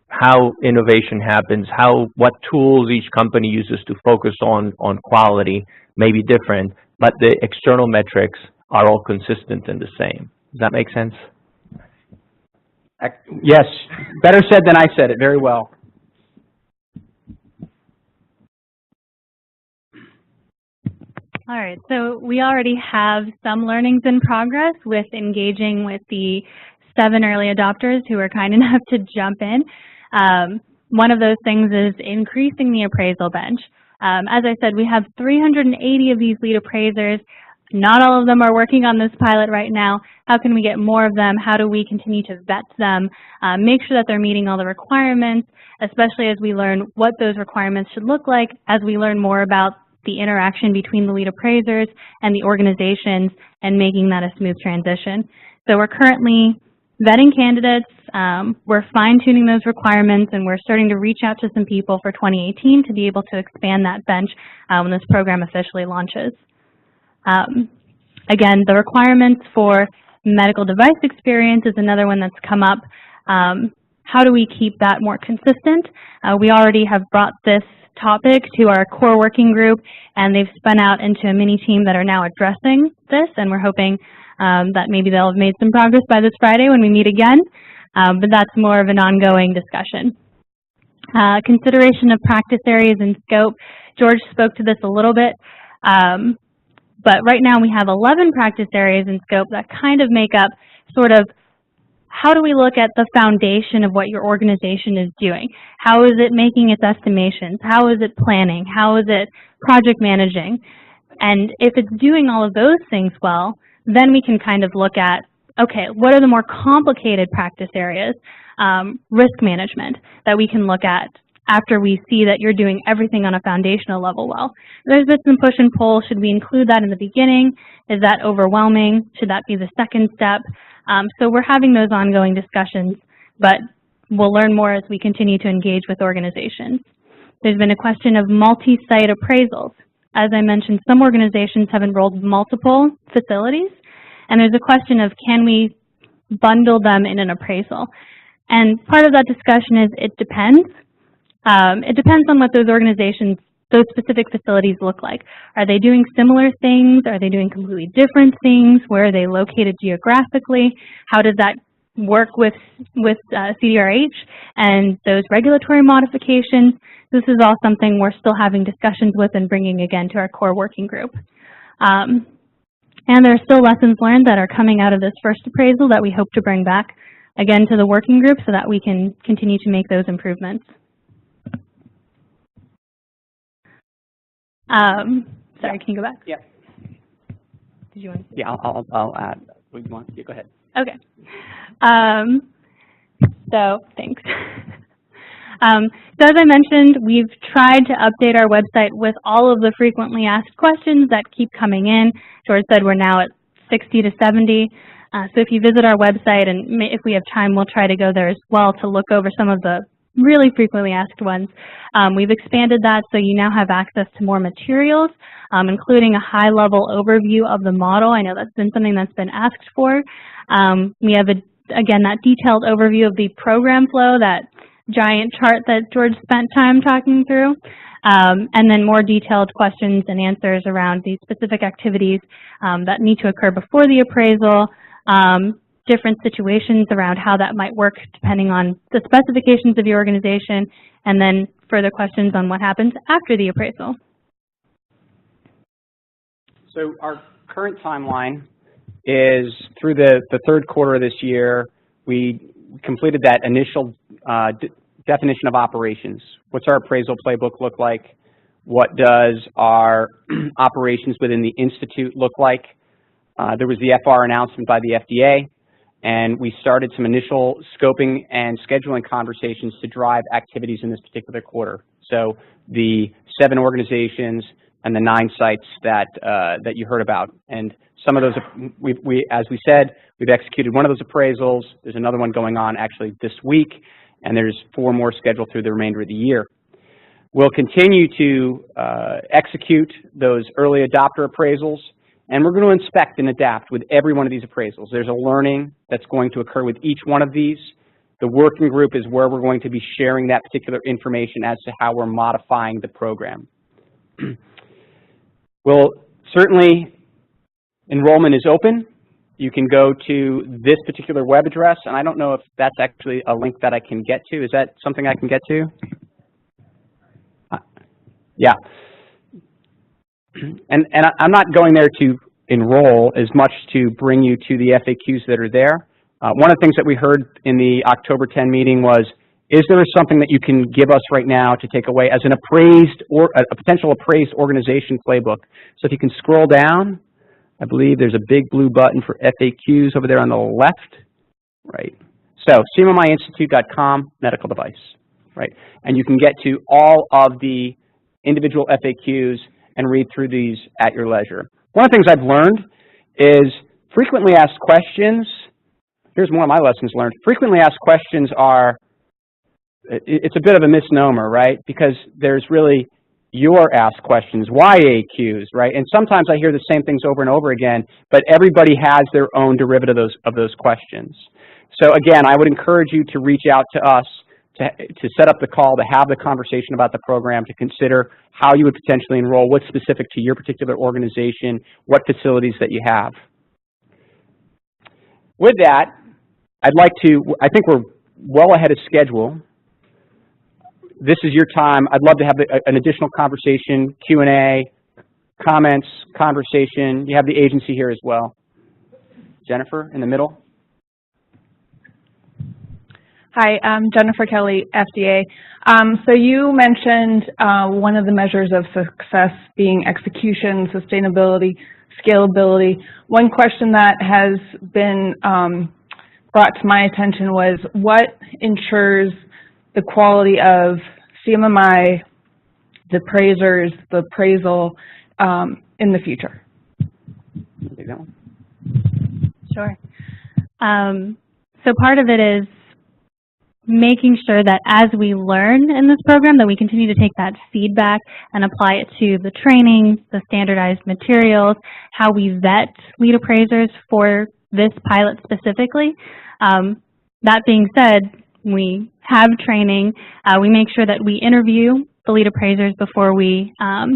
how innovation happens, what tools each company uses to focus on quality may be different, but the external metrics are all consistent and the same. Does that make sense? Yes, better said than I said it, very well. All right, so we already have some learnings in progress with engaging with the 7 early adopters who are kind enough to jump in. One of those things is increasing the appraisal bench. As I said, we have 380 of these lead appraisers. Not all of them are working on this pilot right now. How can we get more of them? How do we continue to vet them, make sure that they're meeting all the requirements, especially as we learn what those requirements should look like, as we learn more about the interaction between the lead appraisers and the organizations and making that a smooth transition. So we're currently vetting candidates, we're fine-tuning those requirements, and we're starting to reach out to some people for 2018 to be able to expand that bench when this program officially launches. Again, the requirements for medical device experience is another one that's come up. How do we keep that more consistent? We already have brought this topic to our core working group, and they've spun out into a mini team that are now addressing this, and we're hoping that maybe they'll have made some progress by this Friday when we meet again, but that's more of an ongoing discussion. Consideration of practice areas and scope. George spoke to this a little bit, but right now we have 11 practice areas in scope that kind of make up sort of how do we look at the foundation of what your organization is doing? How is it making its estimations? How is it planning? How is it project managing? And if it's doing all of those things well, then we can kind of look at, okay, what are the more complicated practice areas, risk management, that we can look at after we see that you're doing everything on a foundational level well. There's been some push and pull. Should we include that in the beginning? Is that overwhelming? Should that be the second step? So we're having those ongoing discussions, but we'll learn more as we continue to engage with organizations. There's been a question of multi-site appraisals. As I mentioned, some organizations have enrolled multiple facilities, and there's a question of can we bundle them in an appraisal? And part of that discussion is it depends. It depends on what those organizations, those specific facilities look like. Are they doing similar things? Are they doing completely different things? Where are they located geographically? How does that work with CDRH and those regulatory modifications? This is all something we're still having discussions with and bringing again to our core working group. And there are still lessons learned that are coming out of this first appraisal that we hope to bring back again to the working group so that we can continue to make those improvements. Sorry, can you go back? Yeah. Did you want to? Yeah, I'll add. What do you want? Yeah, go ahead. Okay. So thanks. So as I mentioned, we've tried to update our website with all of the frequently asked questions that keep coming in. George said we're now at 60 to 70. So if you visit our website, and if we have time, we'll try to go there as well to look over some of the really frequently asked ones. We've expanded that so you now have access to more materials, including a high-level overview of the model. I know that's been something that's been asked for. We have, again, that detailed overview of the program flow, that giant chart that George spent time talking through, and then more detailed questions and answers around the specific activities that need to occur before the appraisal, different situations around how that might work depending on the specifications of your organization, and then further questions on what happens after the appraisal. So our current timeline is through the third quarter of this year. We completed that initial definition of operations. What's our appraisal playbook look like? What does our operations within the Institute look like? There was the FR announcement by the FDA, and we started some initial scoping and scheduling conversations to drive activities in this particular quarter. So the 7 organizations and the 9 sites that you heard about. And some of those, as we said, we've executed one of those appraisals. There's another one going on actually this week, and there's 4 more scheduled through the remainder of the year. We'll continue to execute those early adopter appraisals, and we're going to inspect and adapt with every one of these appraisals. There's a learning that's going to occur with each one of these. The working group is where we're going to be sharing that particular information as to how we're modifying the program. Well, certainly enrollment is open. You can go to this particular web address, and I don't know if that's actually a link that I can get to. Is that something I can get to? Yeah. And I'm not going there to enroll as much to bring you to the FAQs that are there. One of the things that we heard in the October 10 meeting was, is there something that you can give us right now to take away as an appraised or a potential appraised organization playbook? So if you can scroll down, I believe there's a big blue button for FAQs over there on the left, right? So CMMIinstitute.com, medical device, right? And you can get to all of the individual FAQs and read through these at your leisure. One of the things I've learned is frequently asked questions. Here's one of my lessons learned. Frequently asked questions are, it's a bit of a misnomer, right? Because there's really your asked questions, YAQs, right? And sometimes I hear the same things over and over again, but everybody has their own derivative of those questions. So again, I would encourage you to reach out to us to set up the call, to have the conversation about the program, to consider how you would potentially enroll, what's specific to your particular organization, what facilities that you have. With that, I think we're well ahead of schedule. This is your time. I'd love to have an additional conversation, Q&A, comments, conversation. You have the agency here as well. Jennifer, in the middle. Hi, I'm Jennifer Kelly, FDA. So you mentioned one of the measures of success being execution, sustainability, scalability. One question that has been brought to my attention was, what ensures the quality of CMMI, the appraisers, the appraisal in the future? Take that one. Sure. So part of it is making sure that as we learn in this program, that we continue to take that feedback and apply it to the training, the standardized materials, how we vet lead appraisers for this pilot specifically. That being said, we have training. We make sure that we interview the lead appraisers before we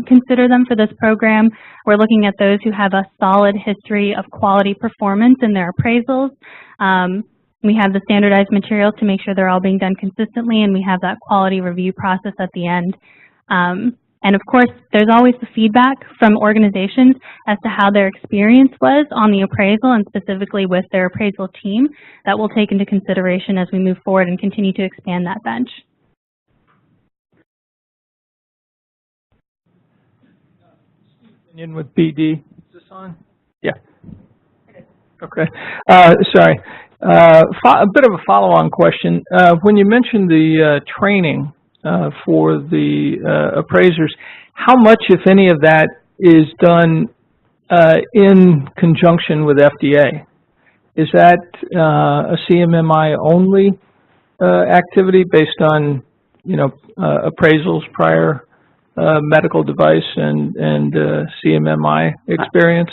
consider them for this program. We're looking at those who have a solid history of quality performance in their appraisals. We have the standardized materials to make sure they're all being done consistently, and we have that quality review process at the end. And of course, there's always the feedback from organizations as to how their experience was on the appraisal, and specifically with their appraisal team, that we'll take into consideration as we move forward and continue to expand that bench. Opinion with BD. Is this on? Yeah. Okay. Sorry. A bit of a follow-on question. When you mentioned the training for the appraisers, how much, if any, of that is done in conjunction with FDA? Is that a CMMI only activity based on, you know, appraisals prior medical device and CMMI experience?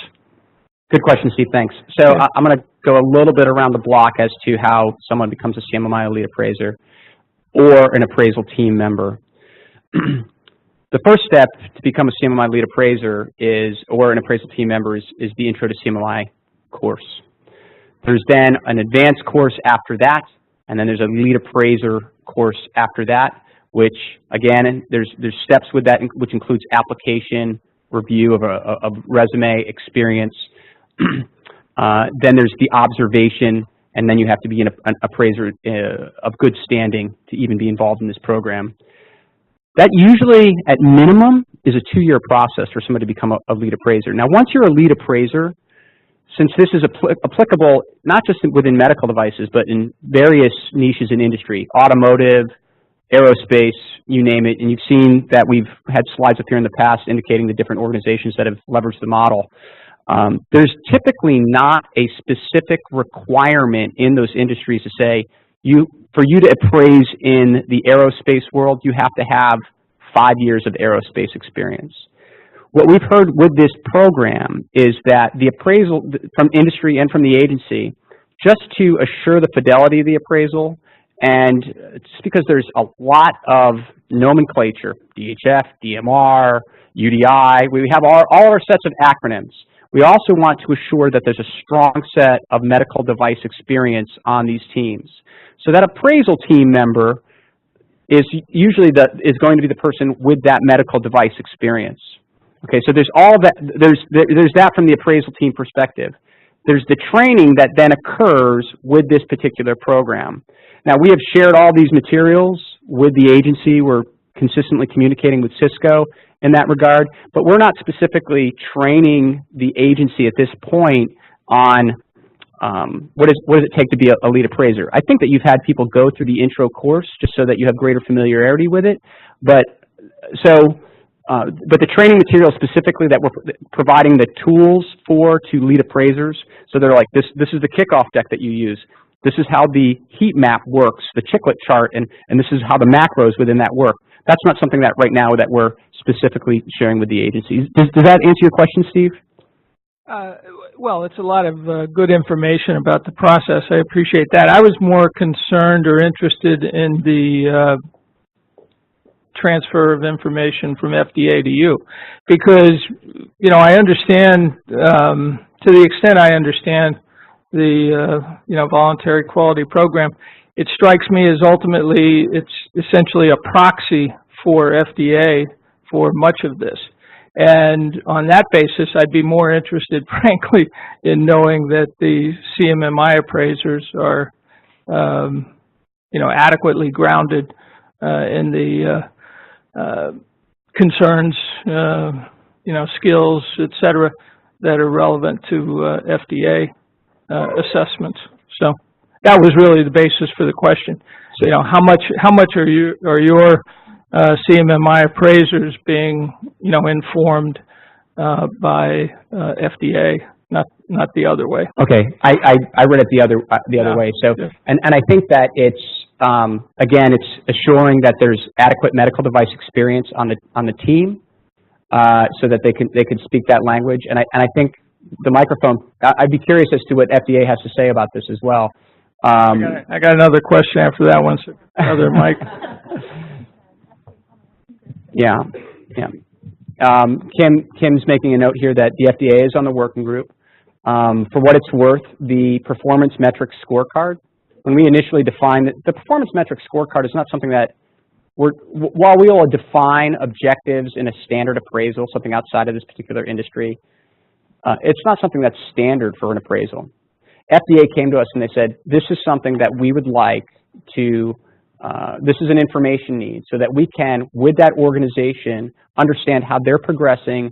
Good question, Steve. Thanks. So I'm going to go a little bit around the block as to how someone becomes a CMMI lead appraiser or an appraisal team member. The first step to become a CMMI lead appraiser or an appraisal team member is the Intro to CMMI course. There's then an advanced course after that, and then there's a lead appraiser course after that, which again, there's steps with that, which includes application, review of resume, experience. Then there's the observation, and then you have to be an appraiser of good standing to even be involved in this program. That usually, at minimum, is a 2-year process for somebody to become a lead appraiser. Now, once you're a lead appraiser, since this is applicable not just within medical devices, but in various niches in industry, automotive, aerospace, you name it, and you've seen that we've had slides up here in the past indicating the different organizations that have leveraged the model. There's typically not a specific requirement in those industries to say, for you to appraise in the aerospace world, you have to have 5 years of aerospace experience. What we've heard with this program is that the appraisal from industry and from the agency, just to assure the fidelity of the appraisal, and just because there's a lot of nomenclature, DHF, DMR, UDI, we have all our sets of acronyms. We also want to assure that there's a strong set of medical device experience on these teams. So that appraisal team member is usually going to be the person with that medical device experience. Okay, so there's all that. There's that from the appraisal team perspective. There's the training that then occurs with this particular program. Now, we have shared all these materials with the agency. We're consistently communicating with Cisco in that regard, but we're not specifically training the agency at this point on what does it take to be a lead appraiser. I think that you've had people go through the intro course just so that you have greater familiarity with it, but the training material specifically that we're providing the tools to lead appraisers, so they're like, this is the kickoff deck that you use. This is how the heat map works, the chiclet chart, and this is how the macros within that work. That's not something that right now that we're specifically sharing with the agencies. Does that answer your question, Steve? Well, it's a lot of good information about the process. I appreciate that. I was more concerned or interested in the transfer of information from FDA to you, because, you know, I understand, to the extent I understand the, voluntary quality program, it strikes me as ultimately it's essentially a proxy for FDA for much of this. And on that basis, I'd be more interested, frankly, in knowing that the CMMI appraisers are, adequately grounded in the concerns, skills, et cetera, that are relevant to FDA assessments. So that was really the basis for the question. So, how much are your CMMI appraisers being, informed by FDA, not the other way? Okay, I read it the other way. So, and I think that it's again, it's assuring that there's adequate medical device experience on the team, so that they can speak that language. And I think the microphone. I'd be curious as to what FDA has to say about this as well. I got another question after that one. So another mic. Yeah. Kim's making a note here that the FDA is on the working group. For what it's worth, the performance metrics scorecard, when we initially defined it, the performance metrics scorecard is not something that while we will define objectives in a standard appraisal, something outside of this particular industry, it's not something that's standard for an appraisal. FDA came to us and they said, this is something that we would like to, this is an information need so that we can, with that organization, understand how they're progressing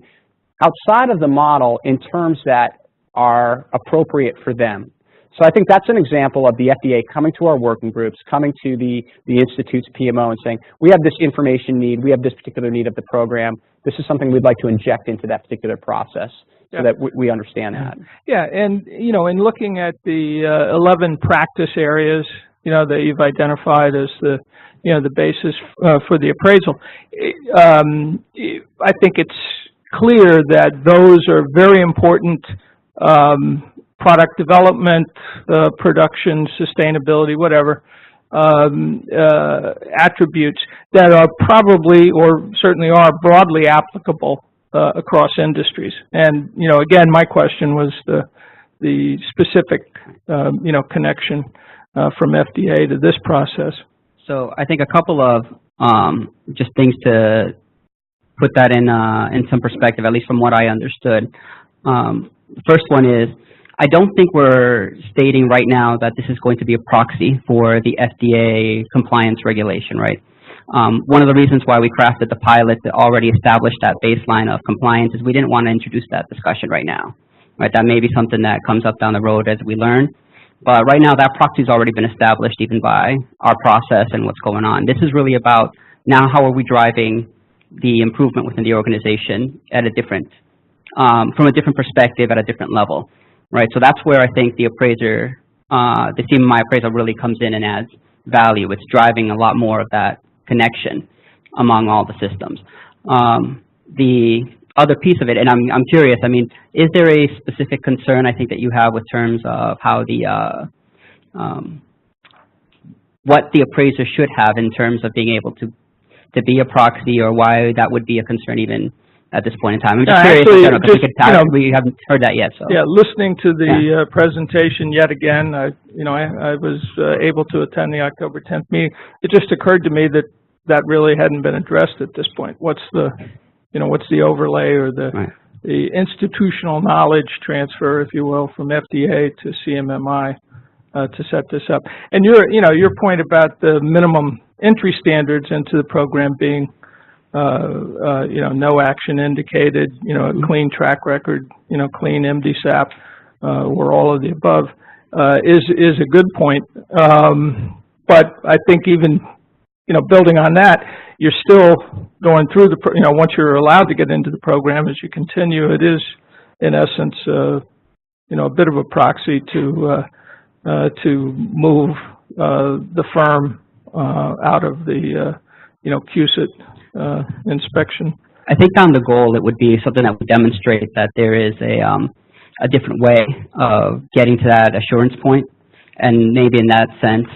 outside of the model in terms that are appropriate for them. So I think that's an example of the FDA coming to our working groups, coming to the Institute's PMO and saying, we have this information need, we have this particular need of the program, this is something we'd like to inject into that particular process so that we understand that. Yeah, and you know, in looking at the 11 practice areas, you know, that you've identified as the, you know, the basis for the appraisal, I think it's clear that those are very important product development, production, sustainability, whatever, attributes that are probably, or certainly are, broadly applicable across industries. And, you know, again, my question was the specific, you know, connection from FDA to this process. So I think a couple of just things to put that in some perspective, at least from what I understood. The first one is, I don't think we're stating right now that this is going to be a proxy for the FDA compliance regulation, right? One of the reasons why we crafted the pilot that already established that baseline of compliance is we didn't want to introduce that discussion right now, right? That may be something that comes up down the road as we learn. But right now, that proxy has already been established even by our process and what's going on. This is really about now how are we driving the improvement within the organization at a different, from a different perspective at a different level, right? So that's where I think the appraiser, the CMMI appraisal really comes in and adds value. It's driving a lot more of that connection among all the systems. The other piece of it, and I'm curious, I mean, is there a specific concern I think that you have with terms of how the, what the appraiser should have in terms of being able to be a proxy, or why that would be a concern even at this point in time? I'm just curious, actually, in general, because we haven't heard that yet. So yeah, listening to the presentation yet again, I was able to attend the October 10th meeting. It just occurred to me that that really hadn't been addressed at this point. What's the, you know, what's the overlay or the institutional knowledge transfer, if you will, from FDA to CMMI to set this up? And your point about the minimum entry standards into the program being, no action indicated, a clean track record, clean MDSAP, or all of the above, is a good point. But I think even, building on that, you're still going through the, once you're allowed to get into the program, as you continue, it is, in essence, a bit of a proxy to move the firm out of the, QSIT inspection. I think on the goal, it would be something that would demonstrate that there is a different way of getting to that assurance point, and maybe in that sense,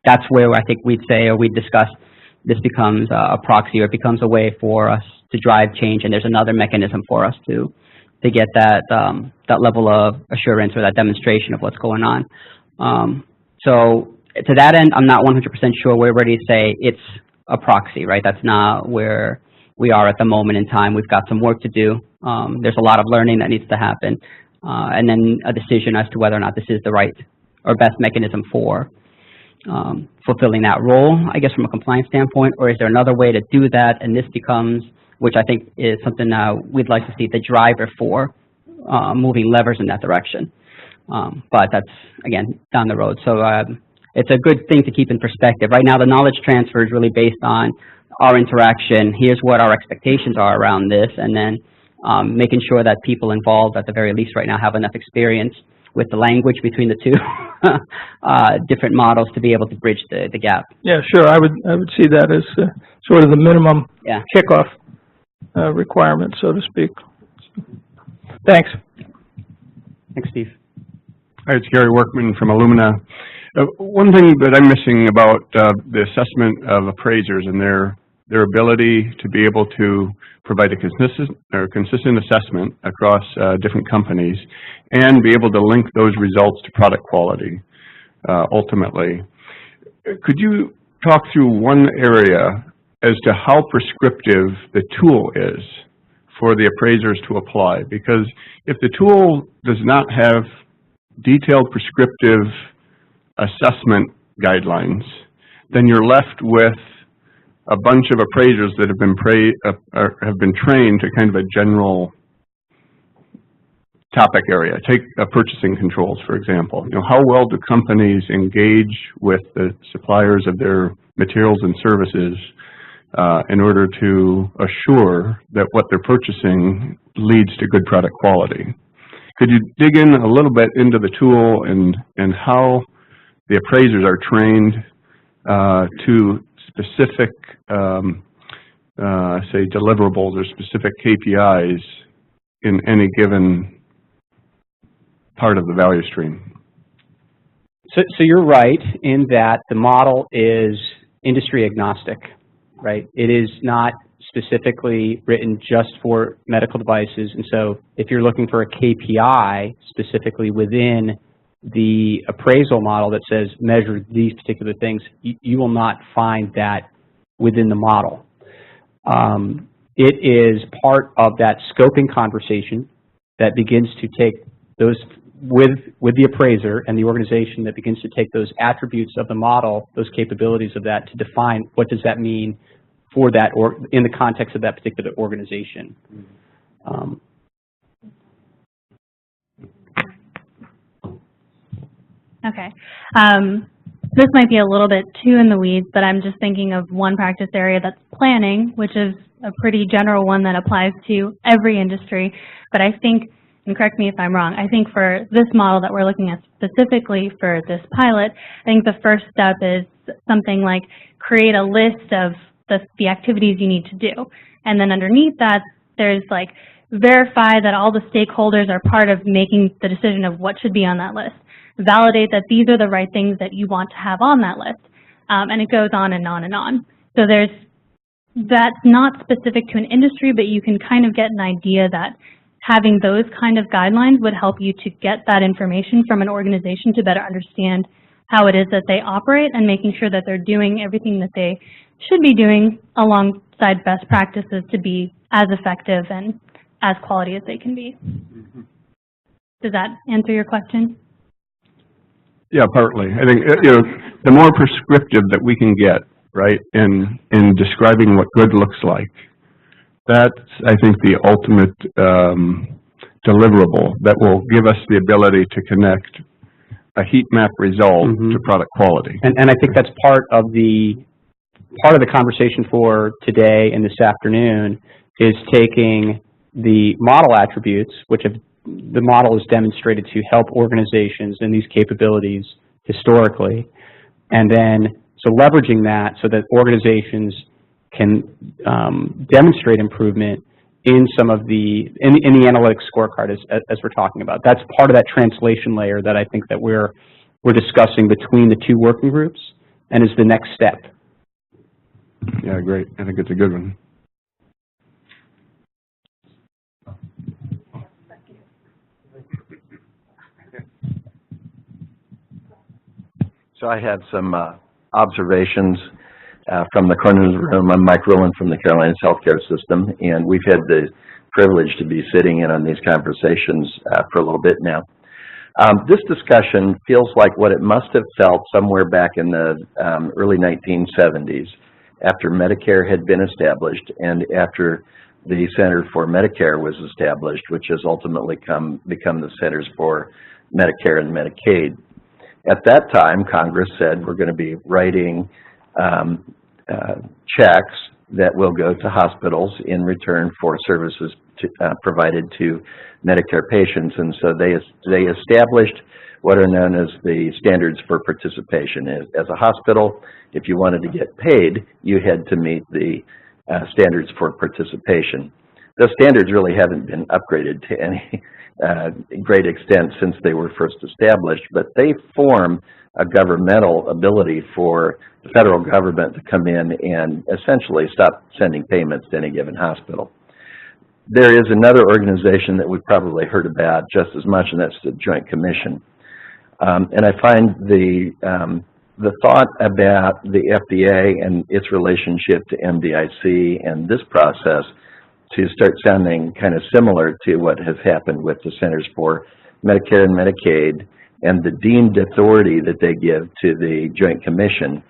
that's where I think we'd say, or we'd discuss, this becomes a proxy, or it becomes a way for us to drive change, and there's another mechanism for us to get that that level of assurance or that demonstration of what's going on. So to that end, I'm not 100% sure we're ready to say it's a proxy, right? That's not where we are at the moment in time. We've got some work to do. There's a lot of learning that needs to happen, and then a decision as to whether or not this is the right or best mechanism for fulfilling that role, I guess, from a compliance standpoint, or is there another way to do that? And this becomes, which I think is something we'd like to see the driver for moving levers in that direction. But that's, again, down the road. So it's a good thing to keep in perspective. Right now, the knowledge transfer is really based on our interaction. Here's what our expectations are around this, and then making sure that people involved, at the very least right now, have enough experience with the language between the two different models to be able to bridge the gap. Yeah, sure. I would see that as sort of the minimum kickoff requirement, so to speak. Thanks. Thanks, Steve. Hi, it's Gary Workman from Illumina. One thing that I'm missing about the assessment of appraisers and their ability to be able to provide a consistent assessment across different companies and be able to link those results to product quality ultimately. Could you talk through one area as to how prescriptive the tool is for the appraisers to apply? Because if the tool does not have detailed prescriptive assessment guidelines, then you're left with a bunch of appraisers that have been trained to kind of a general topic area. Take purchasing controls, for example. You know, how well do companies engage with the suppliers of their materials and services in order to assure that what they're purchasing leads to good product quality? Could you dig in a little bit into the tool and how the appraisers are trained to specific, say, deliverables or specific KPIs in any given part of the value stream? So you're right in that the model is industry agnostic, right? It is not specifically written just for medical devices, and so if you're looking for a KPI specifically within the appraisal model that says measure these particular things, you will not find that within the model. It is part of that scoping conversation that begins to take those with the appraiser and the organization, that begins to take those attributes of the model, those capabilities of that, to define what does that mean for that, or in the context of that particular organization. Okay. This might be a little bit too in the weeds, but I'm just thinking of one practice area that's planning, which is a pretty general one that applies to every industry. But I think, and correct me if I'm wrong, I think for this model that we're looking at specifically for this pilot, I think the first step is something like create a list of the activities you need to do. And then underneath that, there's like verify that all the stakeholders are part of making the decision of what should be on that list. Validate that these are the right things that you want to have on that list. And it goes on and on and on. So that's not specific to an industry, but you can kind of get an idea that having those kind of guidelines would help you to get that information from an organization to better understand how it is that they operate, and making sure that they're doing everything that they should be doing alongside best practices to be as effective and as quality as they can be. Does that answer your question? Yeah, partly. I think, you know, the more prescriptive that we can get, right, in describing what good looks like, that's, I think, the ultimate deliverable that will give us the ability to connect a heat map result to product quality. And I think that's part of the conversation for today and this afternoon, is taking the model attributes, which the model is demonstrated to help organizations in these capabilities historically, and then so leveraging that so that organizations can demonstrate improvement in some of the in the analytics scorecard as we're talking about. That's part of that translation layer that I think that we're discussing between the two working groups, and is the next step. Yeah, great. I think it's a good one. So I had some observations from the corner of the room. I'm Mike Rowland from the Carolinas Healthcare System, and we've had the privilege to be sitting in on these conversations for a little bit now. This discussion feels like what it must have felt somewhere back in the early 1970s, after Medicare had been established and after the Center for Medicare was established, which has ultimately become the Centers for Medicare and Medicaid. At that time, Congress said we're going to be writing checks that will go to hospitals in return for services provided to Medicare patients, and so they established what are known as the standards for participation. As a hospital, if you wanted to get paid, you had to meet the standards for participation. Those standards really haven't been upgraded to any great extent since they were first established, but they form a governmental ability for the federal government to come in and essentially stop sending payments to any given hospital. There is another organization that we've probably heard about just as much, and that's the Joint Commission. And I find the thought about the FDA and its relationship to MDIC and this process to start sounding kind of similar to what has happened with the Centers for Medicare and Medicaid, and the deemed authority that they give to the Joint Commission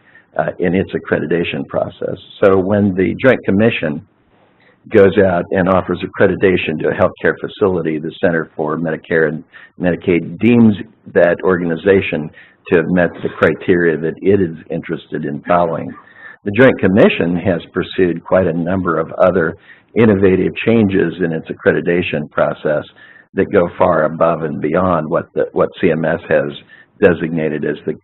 in its accreditation process. So when the Joint Commission goes out and offers accreditation to a healthcare facility, the Center for Medicare and Medicaid deems that organization to have met the criteria that it is interested in following. The Joint Commission has pursued quite a number of other innovative changes in its accreditation process that go far above and beyond what CMS has designated as the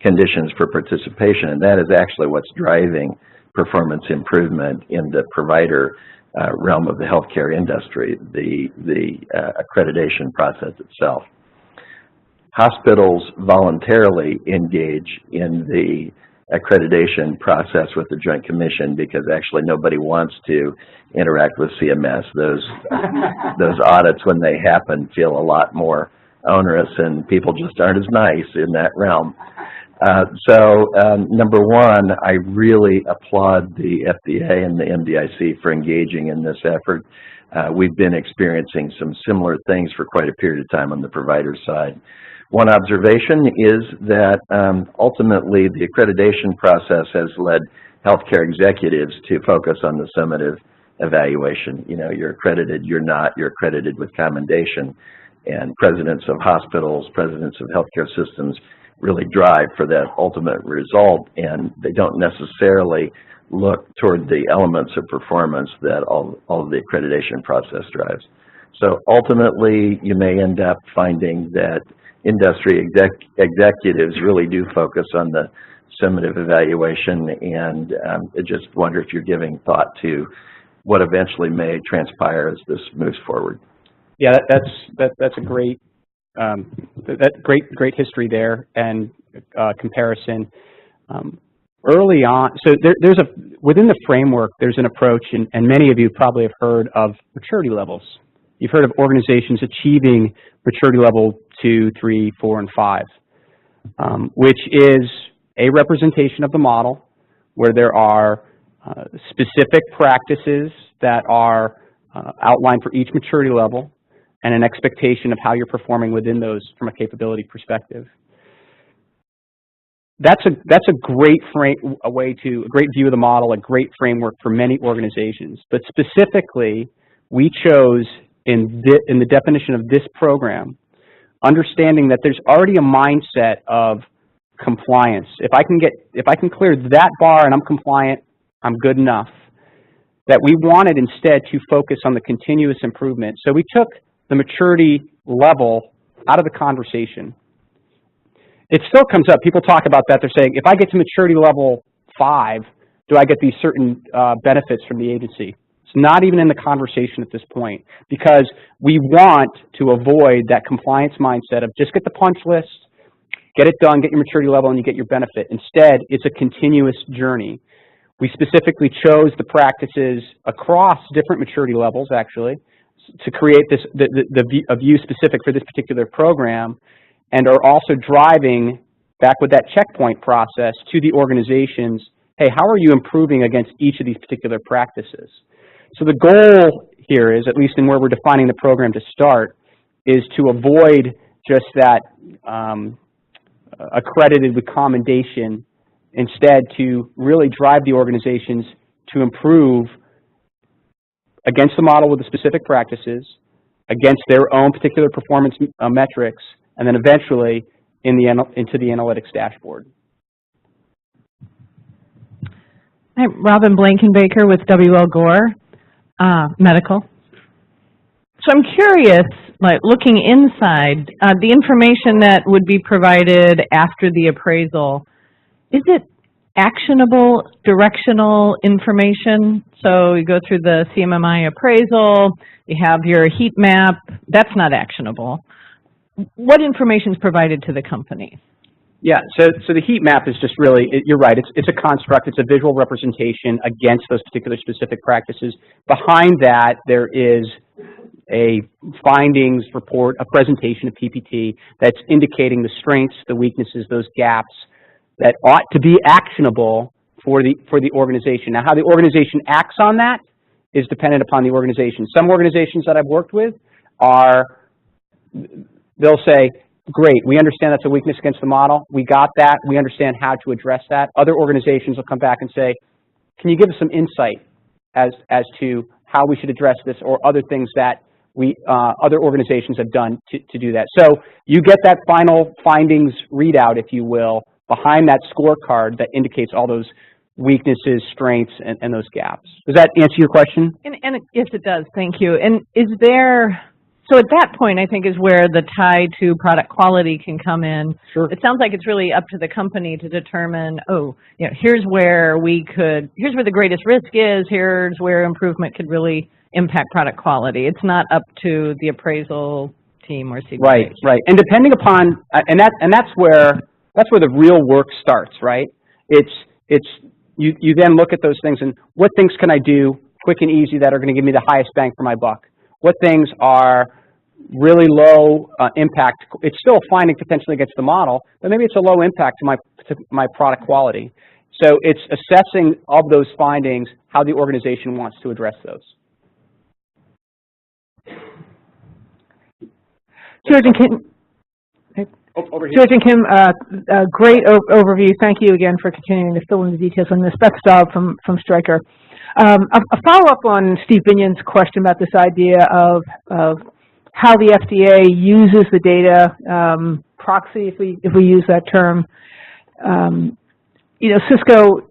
conditions for participation, and that is actually what's driving performance improvement in the provider realm of the healthcare industry, the accreditation process itself. Hospitals voluntarily engage in the accreditation process with the Joint Commission because actually nobody wants to interact with CMS. Those audits, when they happen, feel a lot more onerous, and people just aren't as nice in that realm. Number one, I really applaud the FDA and the MDIC for engaging in this effort. We've been experiencing some similar things for quite a period of time on the provider side. One observation is that ultimately the accreditation process has led healthcare executives to focus on the summative evaluation. You know, you're accredited, you're not, you're accredited with commendation. And presidents of hospitals, presidents of healthcare systems really drive for that ultimate result, and they don't necessarily look toward the elements of performance that all of the accreditation process drives. So ultimately, you may end up finding that industry executives really do focus on the summative evaluation, and I just wonder if you're giving thought to what eventually may transpire as this moves forward. Yeah, that's a great great history there and comparison. Early on, so there's within the framework, there's an approach, and many of you probably have heard of maturity levels. You've heard of organizations achieving maturity level 2, 3, 4, and 5, which is a representation of the model where there are specific practices that are outlined for each maturity level and an expectation of how you're performing within those from a capability perspective. That's a great great view of the model, a great framework for many organizations. But specifically, we chose in the definition of this program, understanding that there's already a mindset of compliance. If I can clear that bar and I'm compliant, I'm good enough. That we wanted instead to focus on the continuous improvement. So we took the maturity level out of the conversation. It still comes up. People talk about that. They're saying, if I get to maturity level 5, do I get these certain benefits from the agency? It's not even in the conversation at this point, because we want to avoid that compliance mindset of just get the punch list, get it done, get your maturity level, and you get your benefit. Instead, it's a continuous journey. We specifically chose the practices across different maturity levels, actually, to create this a view specific for this particular program, and are also driving back with that checkpoint process to the organizations, hey, how are you improving against each of these particular practices? So the goal here is, at least in where we're defining the program to start, is to avoid just that accredited with commendation, instead to really drive the organizations to improve against the model with the specific practices, against their own particular performance metrics, and then eventually into the analytics dashboard. I'm Robin Blankenbaker with W.L. Gore Medical. So I'm curious, like looking inside, the information that would be provided after the appraisal, is it actionable, directional information? So you go through the CMMI appraisal, you have your heat map, that's not actionable. What information is provided to the company? Yeah, so the heat map is just really, you're right, it's a construct, it's a visual representation against those particular specific practices. Behind that, there is a findings report, a presentation of PPT that's indicating the strengths, the weaknesses, those gaps that ought to be actionable for the organization. Now, how the organization acts on that is dependent upon the organization. Some organizations that I've worked with they'll say, great. We understand that's a weakness against the model. We got that. We understand how to address that. Other organizations will come back and say, can you give us some insight as to how we should address this, or other things that other organizations have done to do that. So you get that final findings readout, if you will, behind that scorecard that indicates all those weaknesses, strengths, and those gaps. Does that answer your question? And yes, it does. Thank you. And is there, so at that point, I think, is where the tie to product quality can come in. Sure. It sounds like it's really up to the company to determine, oh, you know, here's where the greatest risk is, here's where improvement could really impact product quality. It's not up to the appraisal team or CBA. Right. And depending upon, and that's where the real work starts, right? You then look at those things and what things can I do quick and easy that are going to give me the highest bang for my buck? What things are really low impact? It's still a finding potentially against the model, but maybe it's a low impact to my product quality. So it's assessing of those findings, how the organization wants to address those. George and Kim, George and Kim, great overview. Thank you again for continuing to fill in the details on this. Beth Staub from Stryker. A follow-up on Steve Binyon's question about this idea of how the FDA uses the data, proxy, if we use that term. You know, Cisco,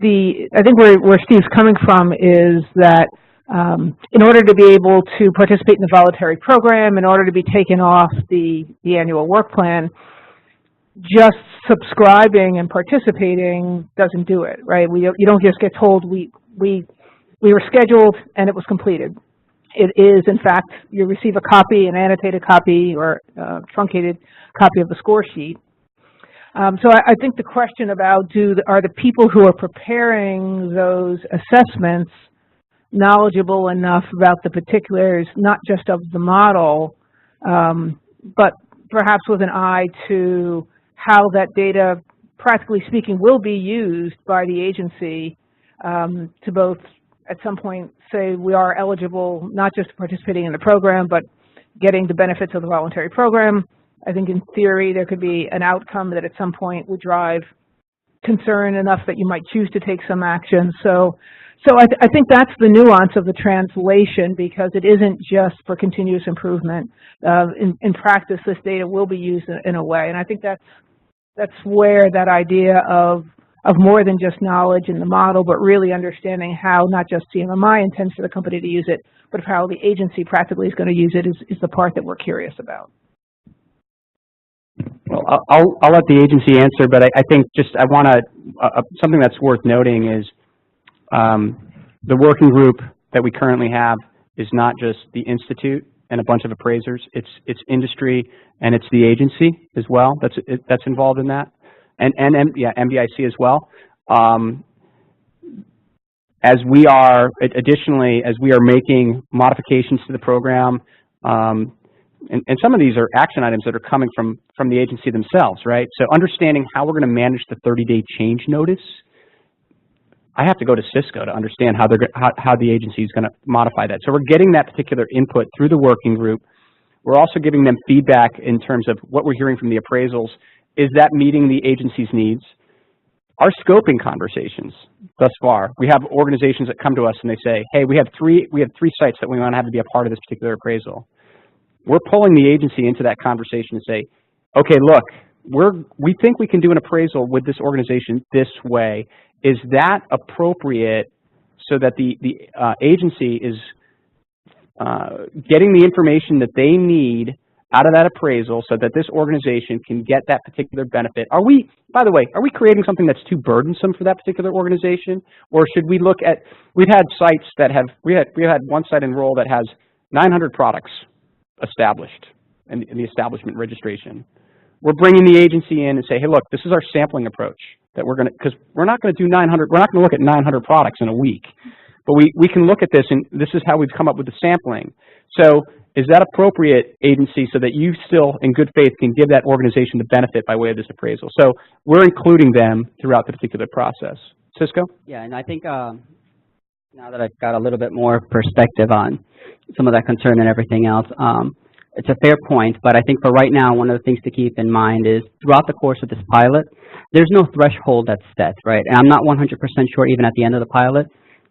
I think where Steve's coming from is that in order to be able to participate in the voluntary program, in order to be taken off the annual work plan, just subscribing and participating doesn't do it, right? You don't just get told we were scheduled and it was completed. It is, in fact, you receive a copy, an annotated copy or truncated copy of the score sheet. So I think the question about are the people who are preparing those assessments knowledgeable enough about the particulars, not just of the model, but perhaps with an eye to how that data, practically speaking, will be used by the agency to both, at some point, say we are eligible not just participating in the program, but getting the benefits of the voluntary program. I think in theory there could be an outcome that at some point would drive concern enough that you might choose to take some action. So I think that's the nuance of the translation, because it isn't just for continuous improvement. In practice, this data will be used in a way, and I think that's where that idea of more than just knowledge in the model, but really understanding how not just CMMI intends for the company to use it, but how the agency practically is going to use it is the part that we're curious about. Well, I'll let the agency answer, but I think I want to, something that's worth noting is the working group that we currently have is not just the Institute and a bunch of appraisers. It's industry and it's the agency as well that's involved in that, and MDIC as well. Additionally, as we are making modifications to the program, and some of these are action items that are coming from the agency themselves, right? So understanding how we're going to manage the 30-day change notice, I have to go to Cisco to understand how the agency is going to modify that. So we're getting that particular input through the working group. We're also giving them feedback in terms of what we're hearing from the appraisals. Is that meeting the agency's needs? Our scoping conversations thus far, we have organizations that come to us and they say, hey, we have three sites that we want to have to be a part of this particular appraisal. We're pulling the agency into that conversation and say, okay, look, we think we can do an appraisal with this organization this way. Is that appropriate so that the agency is getting the information that they need out of that appraisal so that this organization can get that particular benefit? By the way, are we creating something that's too burdensome for that particular organization? Or should we look at, we've had sites that have, we had one site enroll that has 900 products established in the establishment registration. We're bringing the agency in and say, hey, look, this is our sampling approach that we're going to, because we're not going to do 900, we're not going to look at 900 products in a week, but we can look at this and this is how we've come up with the sampling. So is that appropriate, agency, so that you still, in good faith, can give that organization the benefit by way of this appraisal? So we're including them throughout the particular process. Cisco? Yeah, and I think now that I've got a little bit more perspective on some of that concern and everything else, it's a fair point, but I think for right now, one of the things to keep in mind is throughout the course of this pilot, there's no threshold that's set, right? And I'm not 100% sure even at the end of the pilot,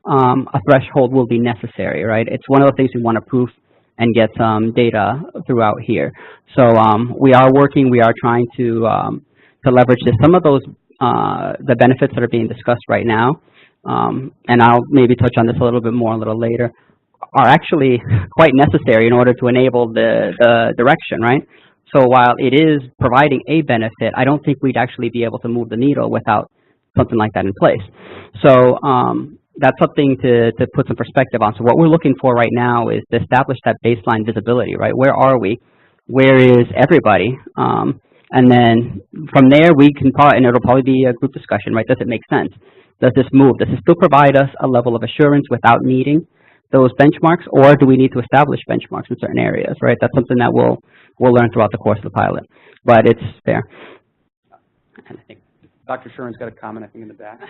a threshold will be necessary, right? It's one of the things we want to proof and get some data throughout here. So we are working, we are trying to leverage this. Some of those, the benefits that are being discussed right now, and I'll maybe touch on this a little bit more a little later, are actually quite necessary in order to enable the direction, right? So while it is providing a benefit, I don't think we'd actually be able to move the needle without something like that in place. So that's something to put some perspective on. So what we're looking for right now is to establish that baseline visibility, right? Where are we? Where is everybody? And then from there, we can probably, and it'll probably be a group discussion, right? Does it make sense? Does this move? Does it still provide us a level of assurance without meeting those benchmarks, or do we need to establish benchmarks in certain areas, right? That's something that we'll learn throughout the course of the pilot, but it's there. And I think Dr. Sherman's got a comment, I think, in the back.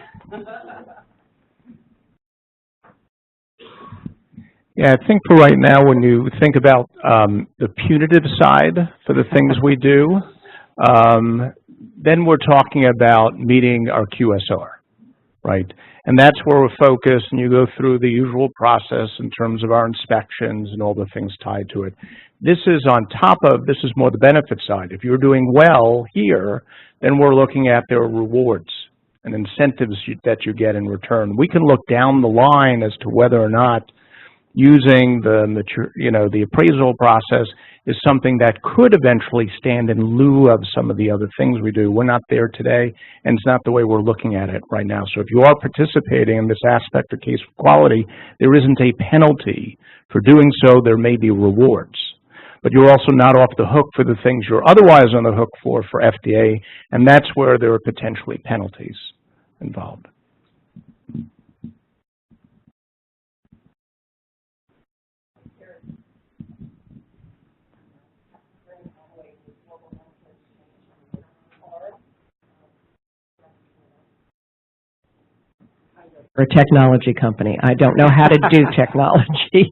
Yeah, I think for right now, when you think about the punitive side for the things we do, then we're talking about meeting our QSR, right? And that's where we're focused, and you go through the usual process in terms of our inspections and all the things tied to it. This is on top of, this is more the benefit side. If you're doing well here, then we're looking at their rewards and incentives that you get in return. We can look down the line as to whether or not using the appraisal process is something that could eventually stand in lieu of some of the other things we do. We're not there today, and it's not the way we're looking at it right now. So if you are participating in this aspect of case quality, there isn't a penalty for doing so. There may be rewards. But you're also not off the hook for the things you're otherwise on the hook for FDA, and that's where there are potentially penalties involved. We're a technology company. I don't know how to do technology.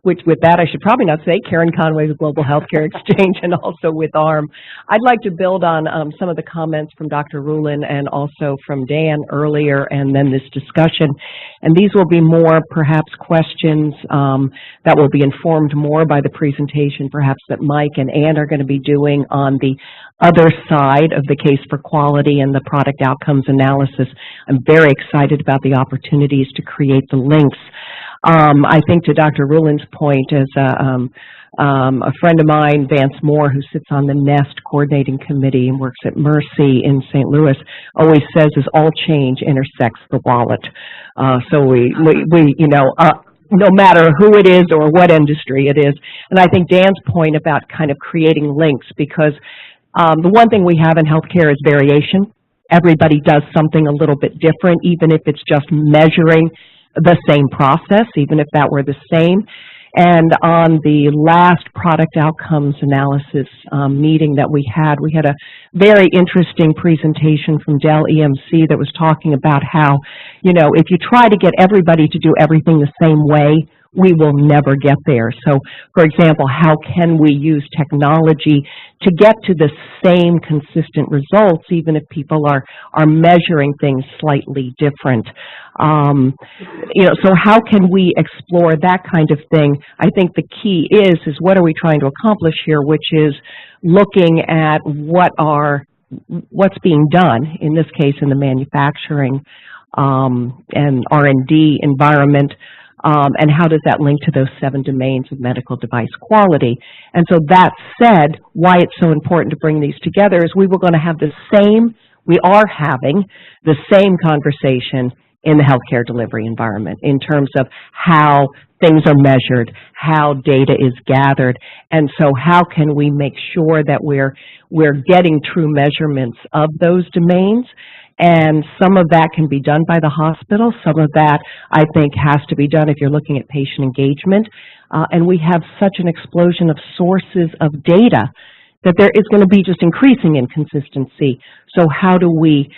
Which, with that, I should probably not say. Karen Conway with Global Healthcare Exchange and also with ARM. I'd like to build on some of the comments from Dr. Rulin and also from Dan earlier, and then this discussion. And these will be more, perhaps, questions that will be informed more by the presentation, perhaps, that Mike and Ann are going to be doing on the other side of the case for quality and the product outcomes analysis. I'm very excited about the opportunities to create the links. I think to Dr. Rulin's point, as a friend of mine, Vance Moore, who sits on the NEST coordinating committee and works at Mercy in St. Louis, always says is all change intersects the wallet. So we no matter who it is or what industry it is. And I think Dan's point about kind of creating links, because the one thing we have in healthcare is variation. Everybody does something a little bit different, even if it's just measuring the same process, even if that were the same. And on the last product outcomes analysis meeting that we had a very interesting presentation from Dell EMC that was talking about how, if you try to get everybody to do everything the same way, we will never get there. So, for example, how can we use technology to get to the same consistent results, even if people are measuring things slightly different? So how can we explore that kind of thing? I think the key is what are we trying to accomplish here, which is looking at what's being done, in this case in the manufacturing and R&D environment, and how does that link to those 7 domains of medical device quality? And so that said, why it's so important to bring these together is we are having the same conversation in the healthcare delivery environment in terms of how things are measured, how data is gathered, and so how can we make sure that we're getting true measurements of those domains. And some of that can be done by the hospital. Some of that, I think, has to be done if you're looking at patient engagement. And we have such an explosion of sources of data that there is going to be just increasing inconsistency. So how do we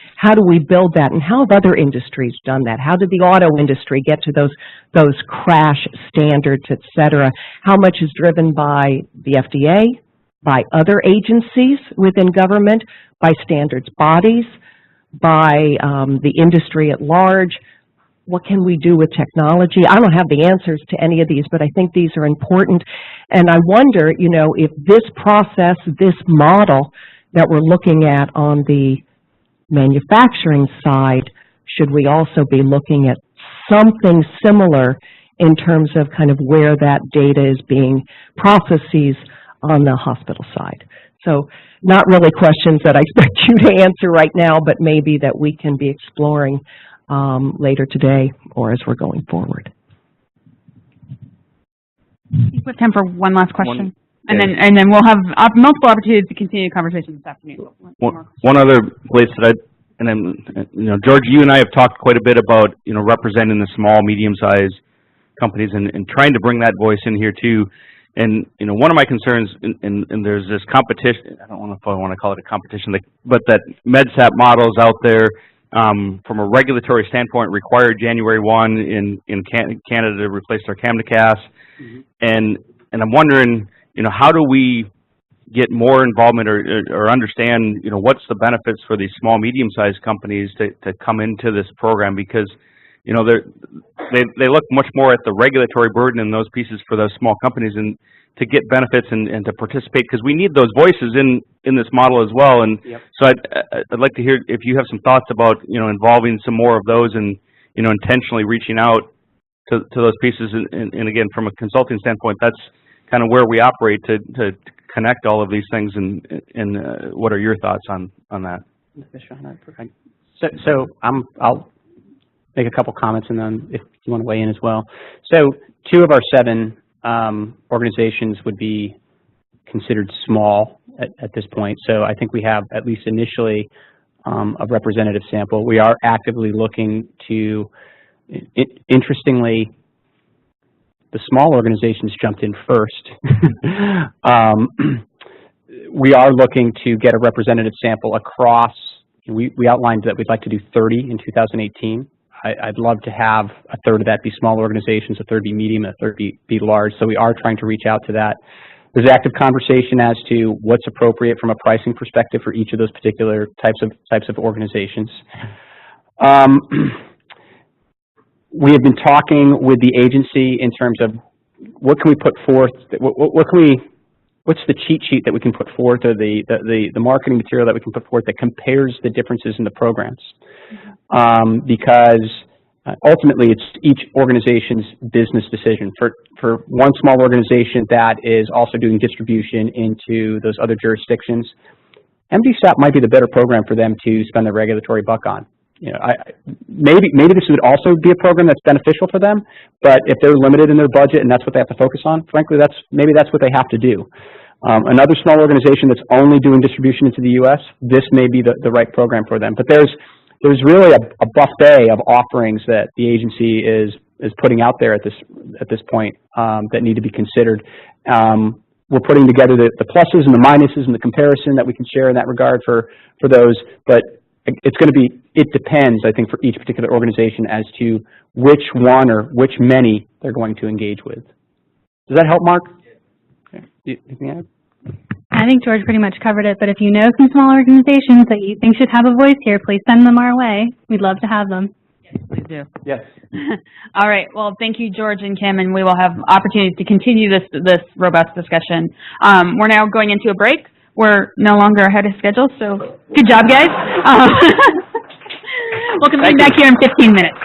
build that, and how have other industries done that? How did the auto industry get to those crash standards, et cetera? How much is driven by the FDA, by other agencies within government, by standards bodies, by the industry at large? What can we do with technology? I don't have the answers to any of these, but I think these are important. And I wonder, you know, if this process, this model that we're looking at on the manufacturing side, should we also be looking at something similar in terms of kind of where that data is being processes on the hospital side? So not really questions that I expect you to answer right now, but maybe that we can be exploring later today or as we're going forward. I think we have time for one last question, and then we'll have multiple opportunities to continue the conversation this afternoon. One other place that George, you and I have talked quite a bit about, representing the small, medium-sized companies and trying to bring that voice in here too. And, one of my concerns, and there's this competition, I don't know if I want to call it a competition, but that MedSAP models out there, from a regulatory standpoint, required January 1 in Canada to replace their CAM-to-CAS. And I'm wondering, how do we get more involvement or understand, what's the benefits for these small, medium-sized companies to come into this program? Because, they look much more at the regulatory burden in those pieces for those small companies and to get benefits and to participate, because we need those voices in this model as well. And so I'd like to hear if you have some thoughts about, involving some more of those and, intentionally reaching out to those pieces. And again, from a consulting standpoint, that's kind of where we operate to connect all of these things. And what are your thoughts on that? So I'll make a couple comments, and then if you want to weigh in as well. So 2 of our 7 organizations would be considered small at this point. So I think we have, at least initially, a representative sample. We are actively looking to, interestingly, the small organizations jumped in first. We are looking to get a representative sample across. We outlined that we'd like to do 30 in 2018. I'd love to have a third of that be small organizations, a third be medium, and a third be large. So we are trying to reach out to that. There's active conversation as to what's appropriate from a pricing perspective for each of those particular types of organizations. We have been talking with the agency in terms of what can we put forth, what's the cheat sheet that we can put forth, or the marketing material that we can put forth that compares the differences in the programs. Because ultimately it's each organization's business decision. For one small organization that is also doing distribution into those other jurisdictions, MDSAP might be the better program for them to spend their regulatory buck on. Maybe this would also be a program that's beneficial for them, but if they're limited in their budget and that's what they have to focus on, frankly, maybe that's what they have to do. Another small organization that's only doing distribution into the U.S., this may be the right program for them. But there's really a buffet of offerings that the agency is putting out there at this point that need to be considered. We're putting together the pluses and the minuses and the comparison that we can share in that regard for those, but it's going to be, it depends, I think, for each particular organization as to which one or which many they're going to engage with. Does that help, Mark? Okay. Anything to add? I think George pretty much covered it, but if you know some small organizations that you think should have a voice here, please send them our way. We'd love to have them. Yes, please do. Yes. All right. Well, thank you, George and Kim, and we will have opportunities to continue this robust discussion. We're now going into a break. We're no longer ahead of schedule, so good job, guys. We'll come back here in 15 minutes.